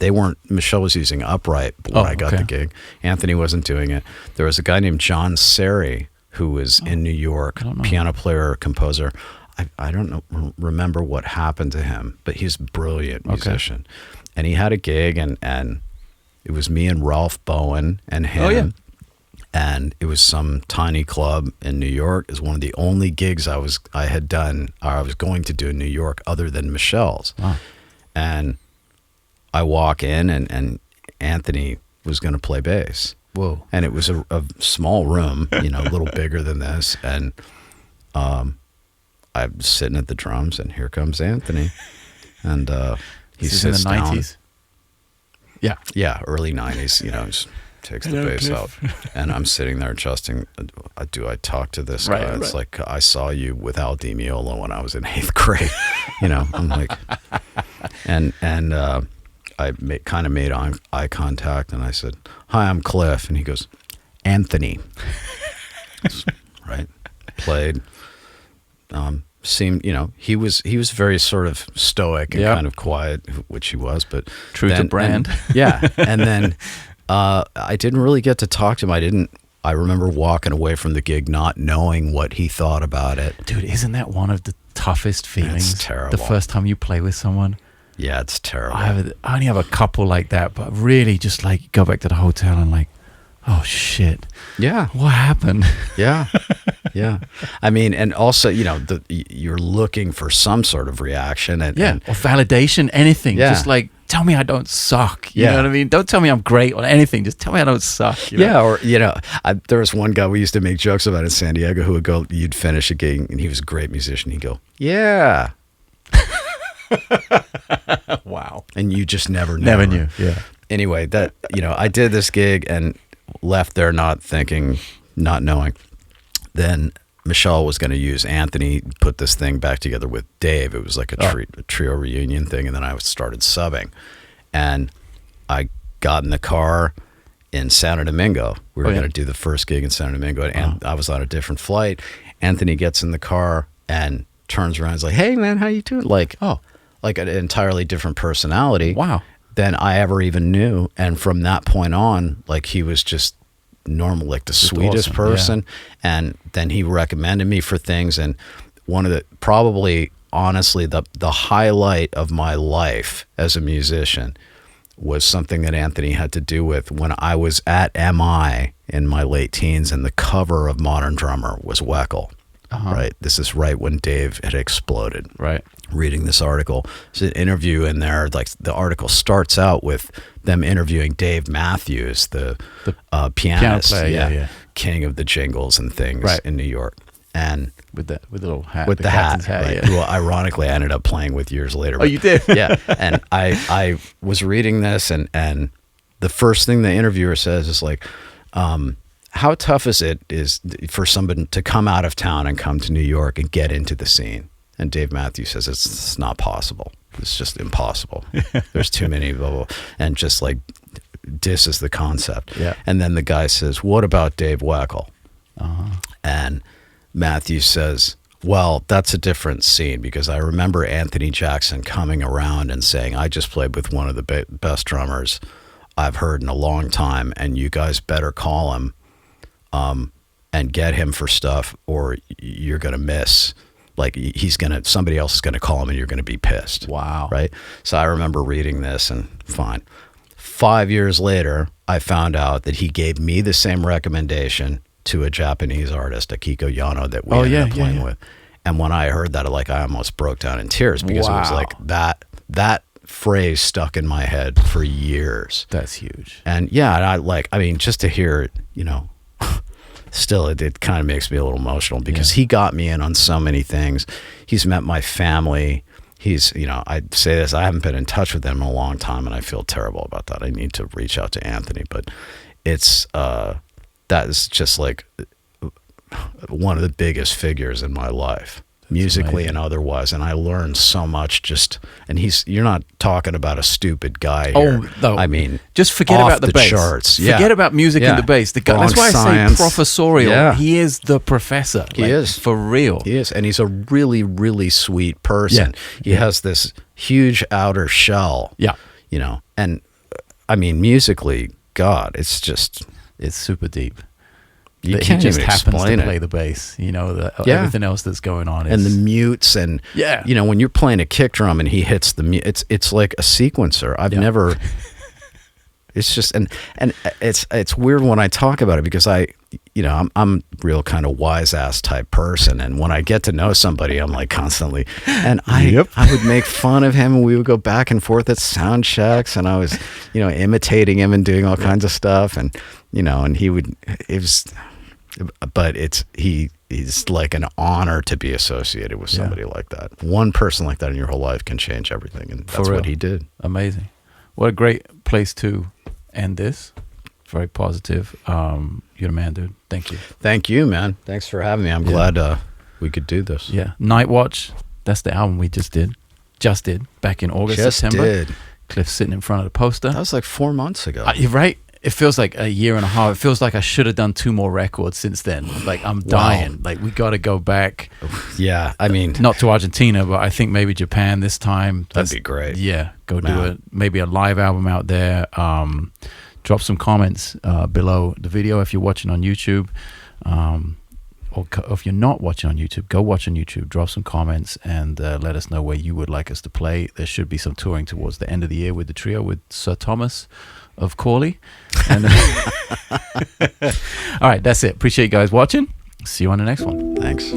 Michel was using upright when I got the gig. Anthony wasn't doing it. There was a guy named John Seri who was in New York, piano player, composer. I don't remember what happened to him, but he's a brilliant musician. And he had a gig, and it was me and Ralph Bowen and him. And it was some tiny club in New York. It was one of the only gigs I was going to do in New York other than Michel's. Wow. And I walk in, and Anthony was going to play bass. Whoa. And it was a small room, you know, a little bigger than this. And I'm sitting at the drums, and here comes Anthony. And he sits down. In the 90s? Yeah. Yeah, early 90s, you know, just takes the bass out. And I'm sitting there adjusting. Do I talk to this guy? It's like, I saw you with Al Di Meola when I was in 8th grade. You know, I'm like, and I kind of made eye contact, and I said, "Hi, I'm Cliff." And he goes, "Anthony." Right? Played. Seemed, you know, he was very sort of stoic and kind of quiet, which he was, but true to brand. And then I didn't really get to talk to him. I remember walking away from the gig not knowing what he thought about it. Dude, isn't that one of the toughest feelings? It's terrible. The first time you play with someone. Yeah, it's terrible. I only have a couple like that, but really just like go back to the hotel and like, oh shit. Yeah. What happened? Yeah. Yeah. I mean, and also, you know, you're looking for some sort of reaction. And or validation, anything. Yeah. Just like, tell me I don't suck. You know what I mean? Don't tell me I'm great or anything. Just tell me I don't suck. You know? Yeah, or, you know, there was one guy we used to make jokes about in San Diego who would go, you'd finish a gig, and he was a great musician. He'd go, yeah. Wow. And you just never knew. Never knew, yeah. Anyway, that, you know, I did this gig and left there not knowing. Then Michel was going to use Anthony, put this thing back together with Dave. It was like a trio reunion thing, and then I started subbing. And I got in the car, in Santo Domingo. We were Oh, yeah. going to do the first gig in Santo Domingo, and I was on a different flight. Anthony gets in the car and turns around and is like, "Hey, man, how you doing?" Like, like an entirely different personality Wow. than I ever even knew. And from that point on, like, he was just normal, like the sweetest awesome, person. And then he recommended me for things. And one of the, probably, honestly, the highlight of my life as a musician was something that Anthony had to do with when I was at MI in my late teens, and the cover of Modern Drummer was Weckl. Right. This is right when Dave had exploded. Right. Reading this article, there's an interview in there. Like, the article starts out with them interviewing Dave Matthews, the pianist, player, yeah. king of the jingles and things in New York, and with the little hat, with the hat, right? yeah. Who ironically I ended up playing with years later. Oh, you did? Yeah. And I was reading this, and the first thing the interviewer says is like, how tough is for somebody to come out of town and come to New York and get into the scene? And Dave Matthews says it's not possible. It's just impossible. There's too many blah, blah, and just like disses the concept. Yeah. And then the guy says, "What about Dave Weckl?" And Matthews says, "Well, that's a different scene, because I remember Anthony Jackson coming around and saying, I just played with one of the best drummers I've heard in a long time, and you guys better call him and get him for stuff, or you're going to miss. Like, somebody else is going to call him and you're going to be pissed." Wow. Right? So I remember reading this, and fine. 5 years later, I found out that he gave me the same recommendation to a Japanese artist, Akiko Yano, that we ended up playing with. And when I heard that, I almost broke down in tears, because it was like that phrase stuck in my head for years. That's huge. And yeah, I mean, just to hear it, still, it kind of makes me a little emotional, because he got me in on so many things. He's met my family. He's, I say this, I haven't been in touch with him in a long time, and I feel terrible about that. I need to reach out to Anthony, but it's, that is just like one of the biggest figures in my life, musically and otherwise. And I learned so much and you're not talking about a stupid guy here. Oh, no. I mean, just forget about the bass. Charts. Forget about music and the bass. The guy, that's why I say professorial. Yeah. He is the professor. He is. For real. He is. And he's a really, really sweet person. Yeah. He has this huge outer shell. Yeah. And I mean, musically, God, it's super deep. You he can't just even happens explain to play it. the bass, everything else that's going on is, and the mutes, and when you're playing a kick drum and he hits the mute, it's like a sequencer. I've never. It's just and it's weird when I talk about it, because I'm real kind of wise ass type person, and when I get to know somebody, I'm like constantly, and I would make fun of him, and we would go back and forth at sound checks, and I was imitating him and doing all kinds of stuff, and and he's like an honor to be associated with somebody like that. One person like that in your whole life can change everything, and that's what he did. Amazing. What a great place to end this. Very positive. You're the man, dude. Thank you. Thank you, man. Thanks for having me. I'm glad we could do this. Yeah. Night Watch. That's the album we just did back in August, September. Cliff's sitting in front of the poster. That was like 4 months ago. You're right. It feels like a year and a half. It feels like I should have done 2 more records since then. Like, I'm dying. Like, we got to go back. Yeah, I mean, not to Argentina, but I think maybe Japan this time. That'd be great. Yeah, go do maybe a live album out there. Drop some comments below the video if you're watching on YouTube. Or if you're not watching on YouTube, go watch on YouTube. Drop some comments and let us know where you would like us to play. There should be some touring towards the end of the year with the trio, with Sir Thomas of Corley. And all right, that's it. Appreciate you guys watching. See you on the next one. Thanks.